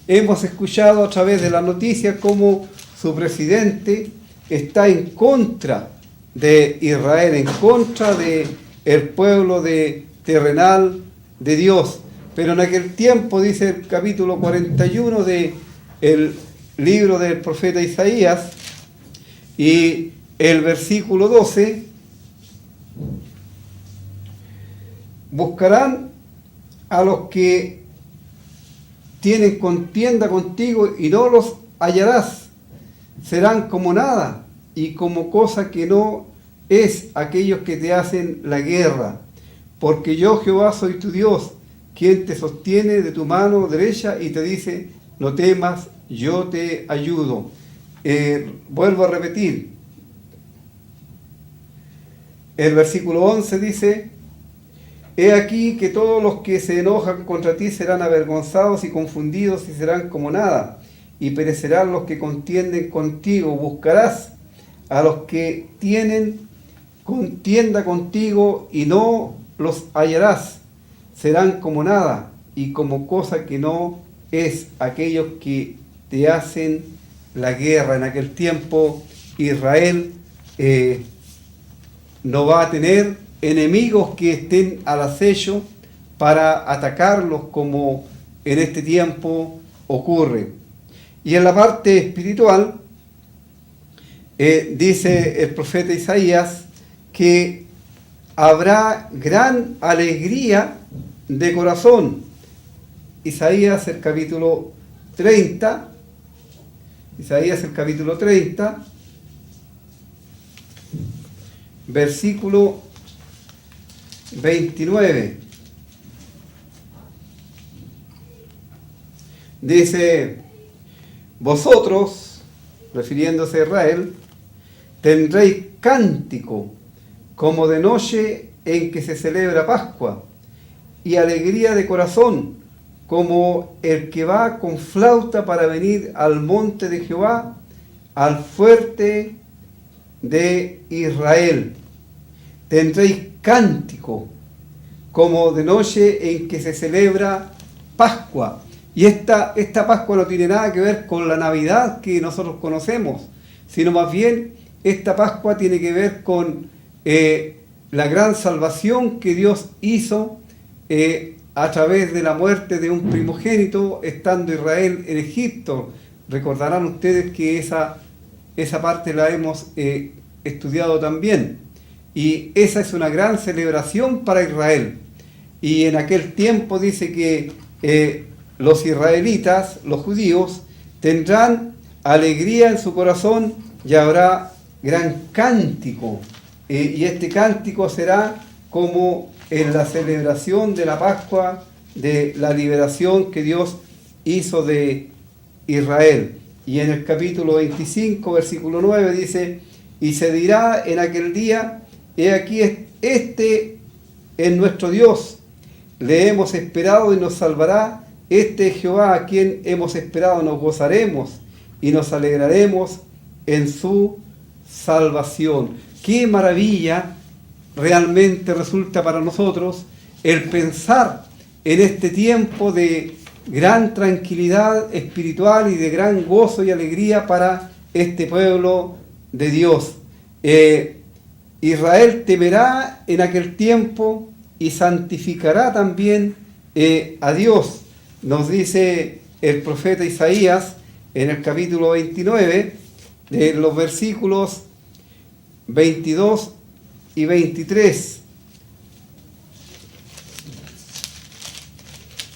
Hemos escuchado a través de las noticias cómo su presidente está en contra de Israel, en contra del pueblo terrenal de Dios. Pero en aquel tiempo, dice el capítulo 41 del libro del profeta Isaías, y el versículo 12, buscarán a los que tienen contienda contigo y no los hallarás. Serán como nada y como cosa que no es aquellos que te hacen la guerra. Porque yo, Jehová, soy tu Dios, quien te sostiene de tu mano derecha y te dice, no temas, yo te ayudo. Vuelvo a repetir. El versículo 11 dice, he aquí que todos los que se enojan contra ti serán avergonzados y confundidos y serán como nada, y perecerán los que contienden contigo. Buscarás a los que tienen contienda contigo y no los hallarás. Serán como nada y como cosa que no es aquellos que te hacen la guerra. En aquel tiempo Israel no va a tener enemigos que estén al acecho para atacarlos como en este tiempo ocurre. Y en la parte espiritual dice el profeta Isaías que habrá gran alegría de corazón. Isaías el capítulo 30, versículo 29. Dice: vosotros, refiriéndose a Israel, tendréis cántico como de noche en que se celebra Pascua, y alegría de corazón como el que va con flauta para venir al monte de Jehová, al fuerte de Israel. Tendréis cántico como de noche en que se celebra Pascua. Y esta Pascua no tiene nada que ver con la Navidad que nosotros conocemos, sino más bien esta Pascua tiene que ver con la gran salvación que Dios hizo a través de la muerte de un primogénito, estando Israel en Egipto. Recordarán ustedes que esa parte la hemos estudiado también. Y esa es una gran celebración para Israel. Y en aquel tiempo dice que los israelitas, los judíos, tendrán alegría en su corazón y habrá gran cántico. Y este cántico será como en la celebración de la Pascua, de la liberación que Dios hizo de Israel. Y en el capítulo 25, versículo 9 dice: y se dirá en aquel día: he aquí, este es nuestro Dios, le hemos esperado y nos salvará. Este es Jehová a quien hemos esperado, nos gozaremos y nos alegraremos en su salvación. Qué maravilla realmente resulta para nosotros el pensar en este tiempo de gran tranquilidad espiritual y de gran gozo y alegría para este pueblo de Dios. Israel temerá en aquel tiempo y santificará también a Dios. Nos dice el profeta Isaías en el capítulo 29, de los versículos 22 y 23.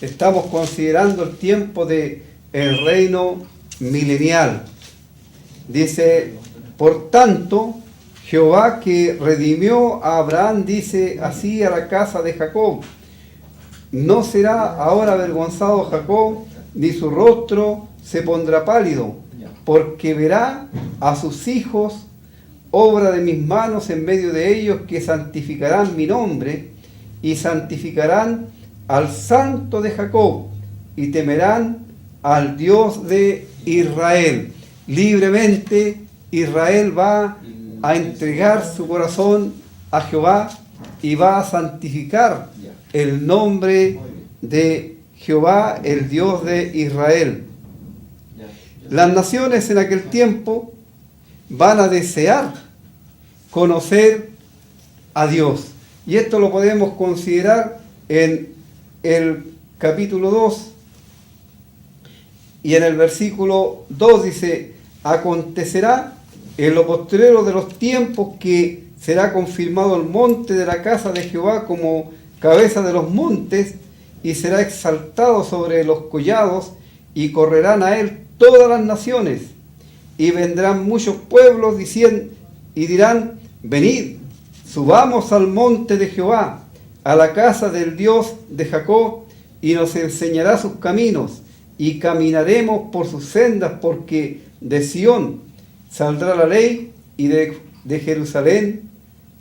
Estamos considerando el tiempo del reino milenial. Dice: por tanto, Jehová que redimió a Abraham dice así a la casa de Jacob: no será ahora avergonzado Jacob, ni su rostro se pondrá pálido, porque verá a sus hijos, obra de mis manos en medio de ellos, que santificarán mi nombre, y santificarán al Santo de Jacob, y temerán al Dios de Israel. Libremente Israel va a entregar su corazón a Jehová y va a santificar el nombre de Jehová, el Dios de Israel. Las naciones en aquel tiempo van a desear conocer a Dios. Y esto lo podemos considerar en el capítulo 2 y en el versículo 2 dice: acontecerá en lo postrero de los tiempos que será confirmado el monte de la casa de Jehová como cabeza de los montes, y será exaltado sobre los collados, y correrán a él todas las naciones, y vendrán muchos pueblos diciendo, y dirán: venid, subamos al monte de Jehová, a la casa del Dios de Jacob, y nos enseñará sus caminos, y caminaremos por sus sendas, porque de Sión saldrá la ley, y de Jerusalén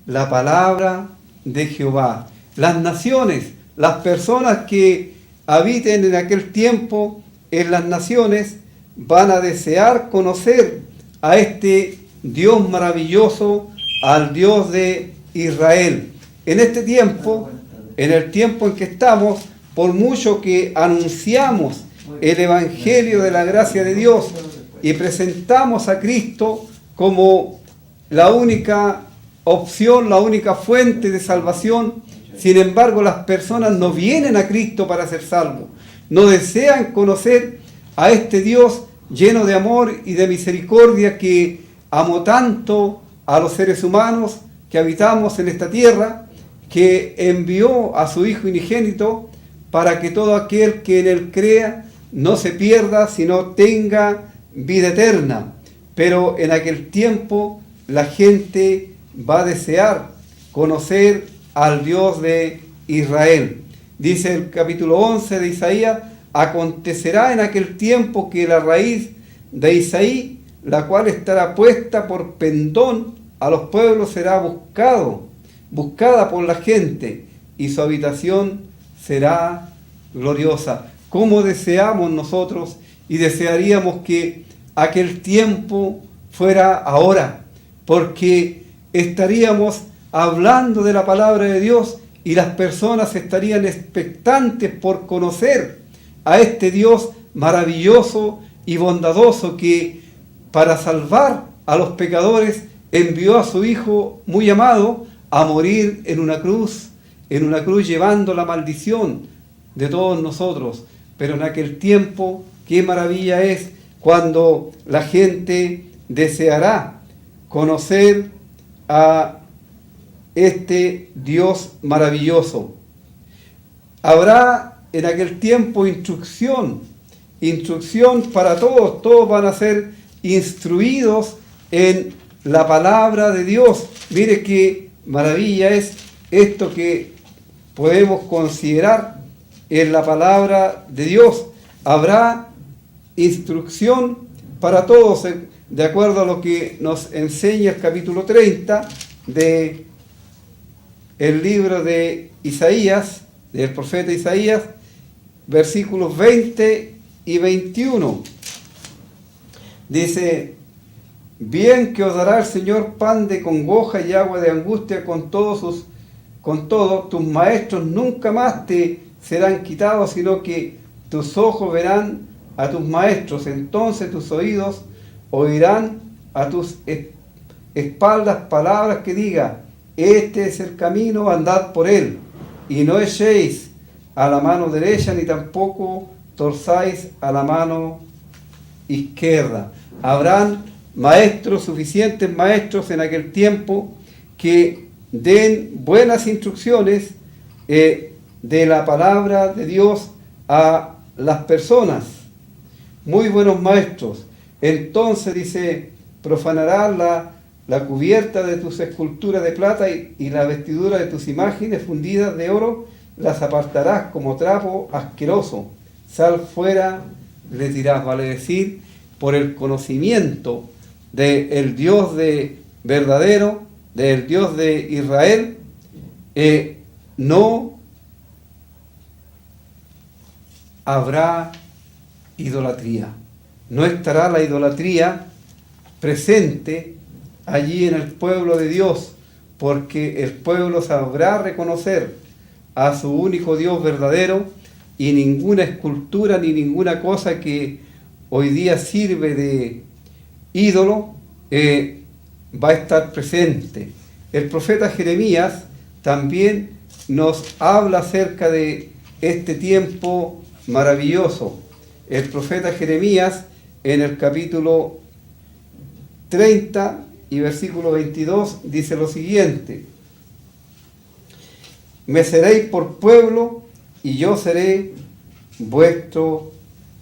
la palabra de Jehová. Las naciones, las personas que habiten en aquel tiempo en las naciones, van a desear conocer a este Dios maravilloso, al Dios de Israel. En este tiempo, en el tiempo en que estamos, por mucho que anunciamos el Evangelio de la gracia de Dios y presentamos a Cristo como la única opción, la única fuente de salvación, sin embargo las personas no vienen a Cristo para ser salvos, no desean conocer a este Dios lleno de amor y de misericordia, que amó tanto a los seres humanos que habitamos en esta tierra, que envió a su Hijo unigénito para que todo aquel que en él crea no se pierda, sino tenga vida eterna. Pero en aquel tiempo la gente va a desear conocer al Dios de Israel. Dice el capítulo 11 de Isaías: acontecerá en aquel tiempo que la raíz de Isaí, la cual estará puesta por pendón a los pueblos, será buscada por la gente, y su habitación será gloriosa. ¿Cómo deseamos nosotros y desearíamos que aquel tiempo fuera ahora? Porque estaríamos hablando de la palabra de Dios y las personas estarían expectantes por conocer a este Dios maravilloso y bondadoso que, para salvar a los pecadores, envió a su Hijo muy amado a morir en una cruz llevando la maldición de todos nosotros. Pero en aquel tiempo, qué maravilla es cuando la gente deseará conocer a este Dios maravilloso. Habrá en aquel tiempo instrucción para todos. Todos van a ser instruidos en la palabra de Dios. Mire qué maravilla es esto que podemos considerar en la palabra de Dios. Habrá instrucción para todos, de acuerdo a lo que nos enseña el capítulo 30 de el libro de Isaías, del profeta Isaías, versículos 20 y 21. Dice: bien que os dará el Señor pan de congoja y agua de angustia, con todos tus maestros nunca más te serán quitados, sino que tus ojos verán a tus maestros. Entonces tus oídos oirán a tus espaldas palabras que diga: este es el camino, andad por él, y no echéis a la mano derecha, ni tampoco torzáis a la mano izquierda. Habrán maestros, suficientes maestros en aquel tiempo, que den buenas instrucciones de la palabra de Dios a las personas. Muy buenos maestros. Entonces dice: profanarás la cubierta de tus esculturas de plata y la vestidura de tus imágenes fundidas de oro, las apartarás como trapo asqueroso. Sal fuera, le dirás. Vale decir, por el conocimiento del Dios verdadero, del Dios de Israel, no habrá idolatría. No estará la idolatría presente allí en el pueblo de Dios, porque el pueblo sabrá reconocer a su único Dios verdadero, y ninguna escultura ni ninguna cosa que hoy día sirve de ídolo va a estar presente. El profeta Jeremías también nos habla acerca de este tiempo maravilloso. El profeta Jeremías, en el capítulo 30 y versículo 22, dice lo siguiente: me seréis por pueblo y yo seré vuestro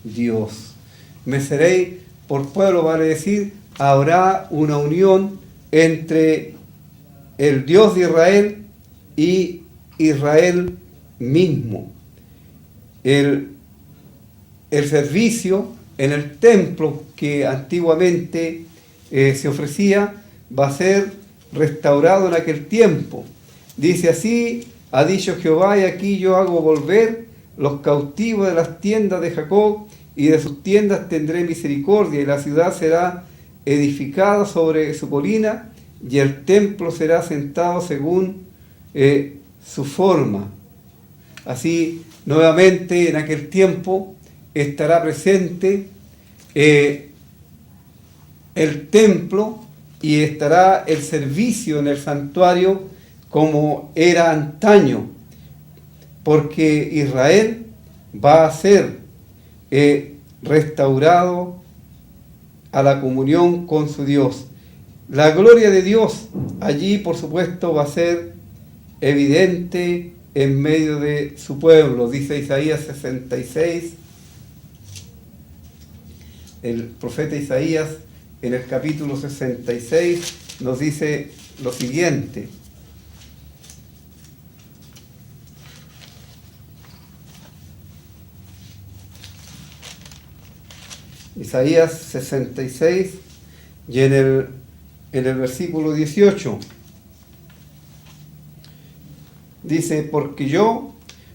Dios. Me seréis por pueblo, vale decir, habrá una unión entre el Dios de Israel y Israel mismo. El servicio en el templo que antiguamente se ofrecía va a ser restaurado en aquel tiempo. Dice así: ha dicho Jehová, y aquí yo hago volver los cautivos de las tiendas de Jacob, y de sus tiendas tendré misericordia, y la ciudad será edificada sobre su colina, y el templo será sentado según su forma. Así, nuevamente en aquel tiempo estará presente el templo, y estará el servicio en el santuario como era antaño, porque Israel va a ser restaurado a la comunión con su Dios. La gloria de Dios allí, por supuesto, va a ser evidente en medio de su pueblo. Dice Isaías 66, el profeta Isaías en el capítulo 66 nos dice lo siguiente. Isaías 66 y en el versículo 18 dice: porque yo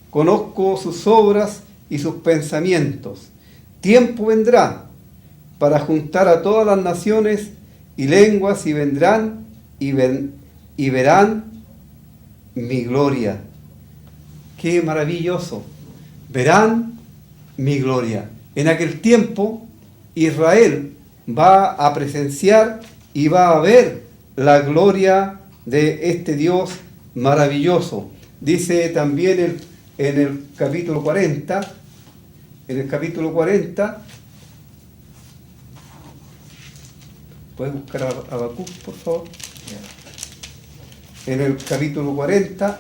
conozco sus obras y sus pensamientos. Tiempo vendrá para juntar a todas las naciones y lenguas, y vendrán y verán mi gloria. ¡Qué maravilloso! Verán mi gloria. En aquel tiempo Israel va a presenciar y va a ver la gloria de este Dios maravilloso. Dice también en el capítulo 40, ¿puedes buscar a Habacuc, por favor? En el capítulo 40,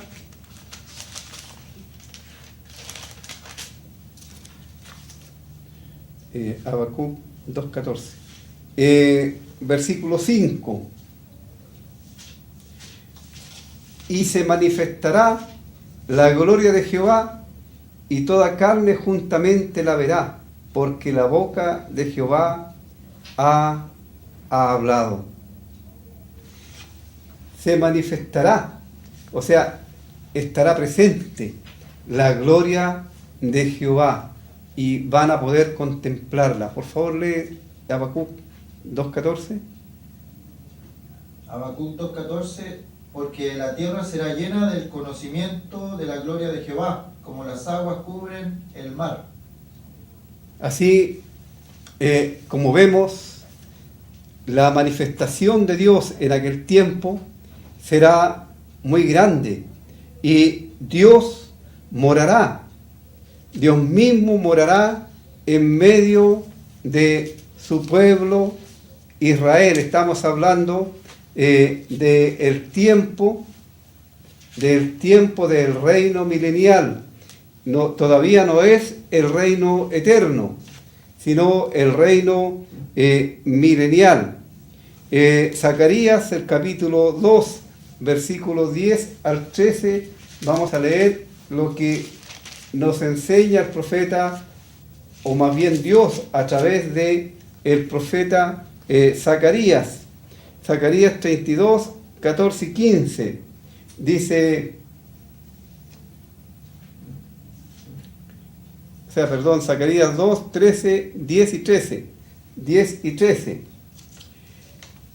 Habacuc 2:14, versículo 5: y se manifestará la gloria de Jehová, y toda carne juntamente la verá, porque la boca de Jehová ha hablado. Se manifestará, o sea, estará presente la gloria de Jehová y van a poder contemplarla. Por favor, lee Habacuc 2:14. Habacuc 2:14, porque la tierra será llena del conocimiento de la gloria de Jehová, como las aguas cubren el mar. Así, como vemos, la manifestación de Dios en aquel tiempo será muy grande y Dios morará. Dios mismo morará en medio de su pueblo Israel. Estamos hablando del tiempo del reino milenial. No, todavía no es el reino eterno, sino el reino milenial. Zacarías, el capítulo 2, versículos 10 al 13, vamos a leer lo que nos enseña el profeta, o más bien Dios, a través de el profeta Zacarías. Zacarías 32, 14 y 15. Dice, Zacarías 2, 13, 10 y 13. 10 y 13.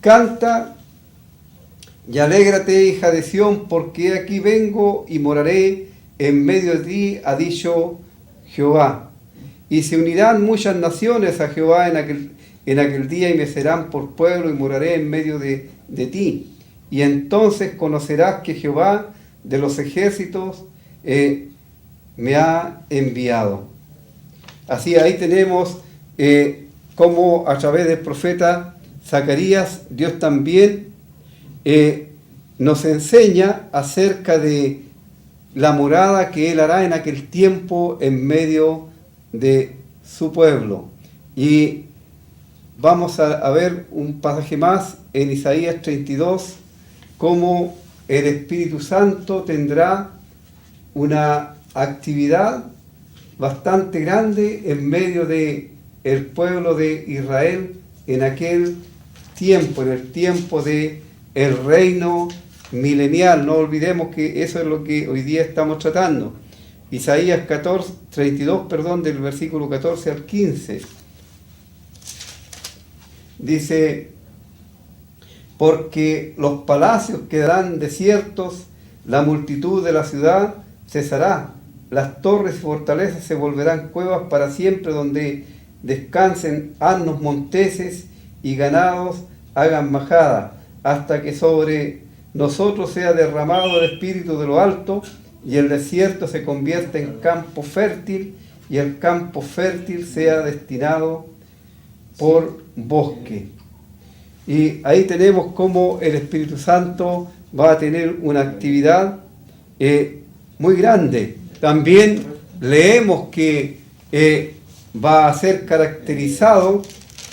Canta y alégrate, hija de Sión, porque aquí vengo y moraré en medio de ti, ha dicho Jehová. Y se unirán muchas naciones a Jehová en aquel día, y me serán por pueblo, y moraré en medio de ti. Y entonces conocerás que Jehová de los ejércitos me ha enviado. Así, ahí tenemos como a través del profeta Zacarías, Dios también nos enseña acerca de la morada que Él hará en aquel tiempo en medio de su pueblo. Y vamos a ver un pasaje más en Isaías 32, cómo el Espíritu Santo tendrá una actividad bastante grande en medio de el pueblo de Israel en aquel tiempo, en el tiempo de el reino milenial. No olvidemos que eso es lo que hoy día estamos tratando. Isaías 32, del versículo 14 al 15. Dice, porque los palacios quedarán desiertos, la multitud de la ciudad cesará, las torres y fortalezas se volverán cuevas para siempre, donde descansen asnos monteses y ganados hagan majada, hasta que sobre nosotros sea derramado el espíritu de lo alto, y el desierto se convierta en campo fértil, y el campo fértil sea destinado por bosque. Y ahí tenemos cómo el Espíritu Santo va a tener una actividad muy grande. También leemos que va a ser caracterizado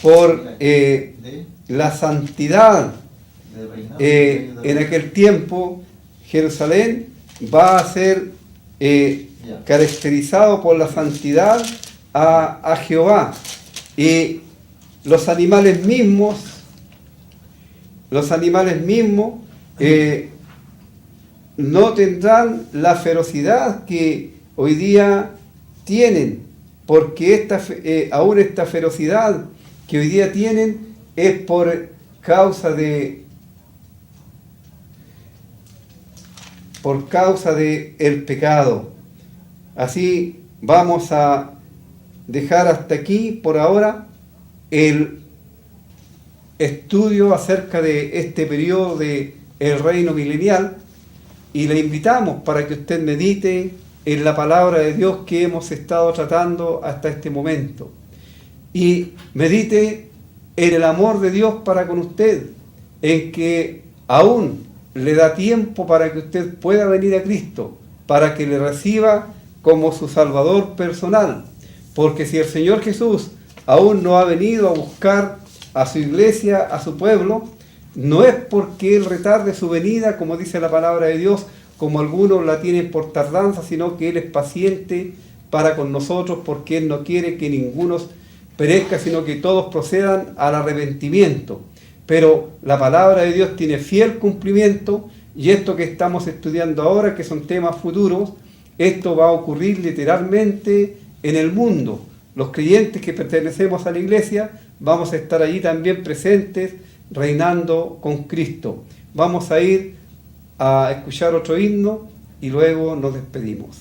por la santidad En aquel tiempo Jerusalén va a ser caracterizado por la santidad a Jehová, y los animales mismos no tendrán la ferocidad que hoy día tienen, porque aún esta ferocidad que hoy día tienen es por causa de el pecado. Así vamos a dejar hasta aquí por ahora el estudio acerca de este periodo de el reino milenial, y le invitamos para que usted medite en la palabra de Dios que hemos estado tratando hasta este momento, y medite en el amor de Dios para con usted, en que aún le da tiempo para que usted pueda venir a Cristo, para que le reciba como su Salvador personal, porque si el Señor Jesús aún no ha venido a buscar a su iglesia, a su pueblo, no es porque Él retarde su venida, como dice la palabra de Dios, como algunos la tienen por tardanza, sino que Él es paciente para con nosotros, porque Él no quiere que ninguno perezca, sino que todos procedan al arrepentimiento. Pero la palabra de Dios tiene fiel cumplimiento, y esto que estamos estudiando ahora, que son temas futuros, esto va a ocurrir literalmente en el mundo. Los creyentes que pertenecemos a la iglesia vamos a estar allí también presentes, reinando con Cristo. Vamos a ir a escuchar otro himno y luego nos despedimos.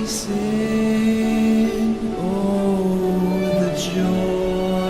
Sin, oh, the joy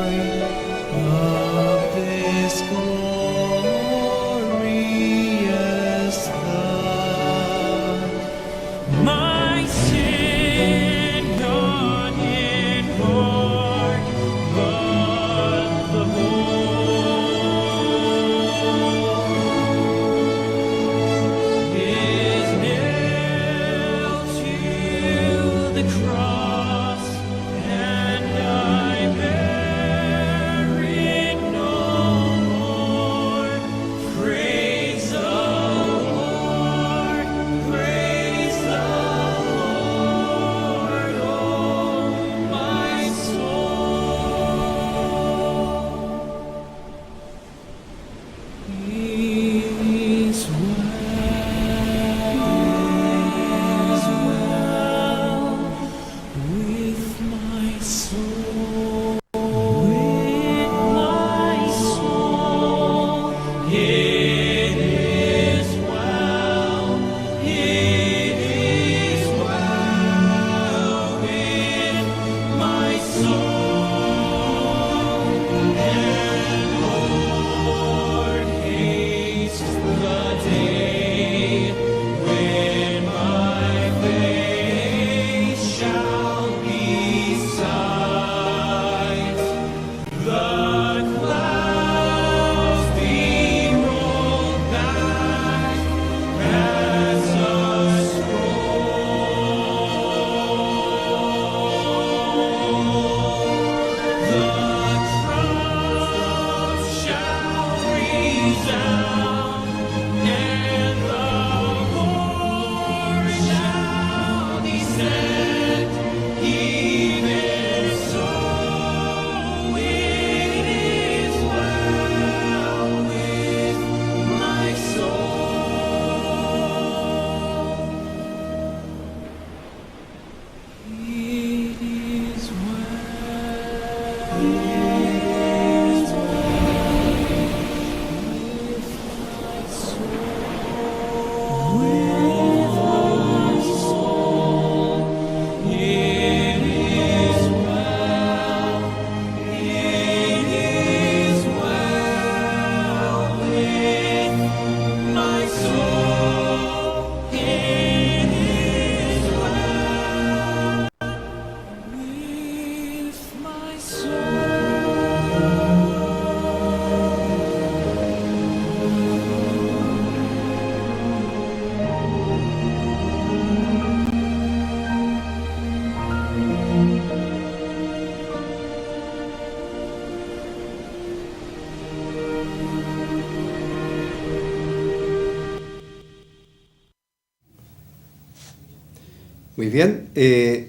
Muy bien,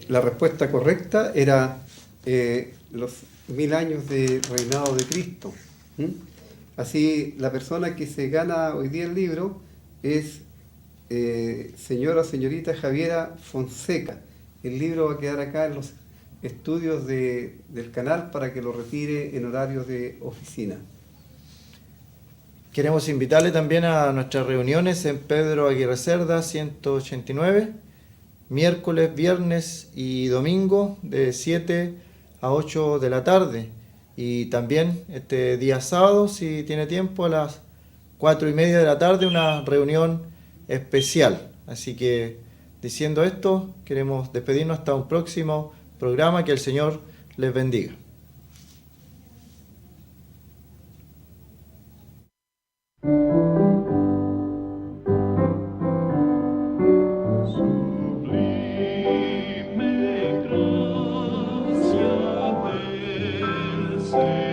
la respuesta correcta era los 1000 años de reinado de Cristo. ¿Mm? Así, la persona que se gana hoy día el libro es señora o señorita Javiera Fonseca. El libro va a quedar acá en los estudios del canal para que lo retire en horarios de oficina. Queremos invitarle también a nuestras reuniones en Pedro Aguirre Cerda 189, miércoles, viernes y domingo de 7 a 8 de la tarde. Y también este día sábado, si tiene tiempo, a las 4:30 de la tarde, una reunión especial. Así que, diciendo esto, queremos despedirnos hasta un próximo programa. Que el Señor les bendiga. Sublime gracia del Señor.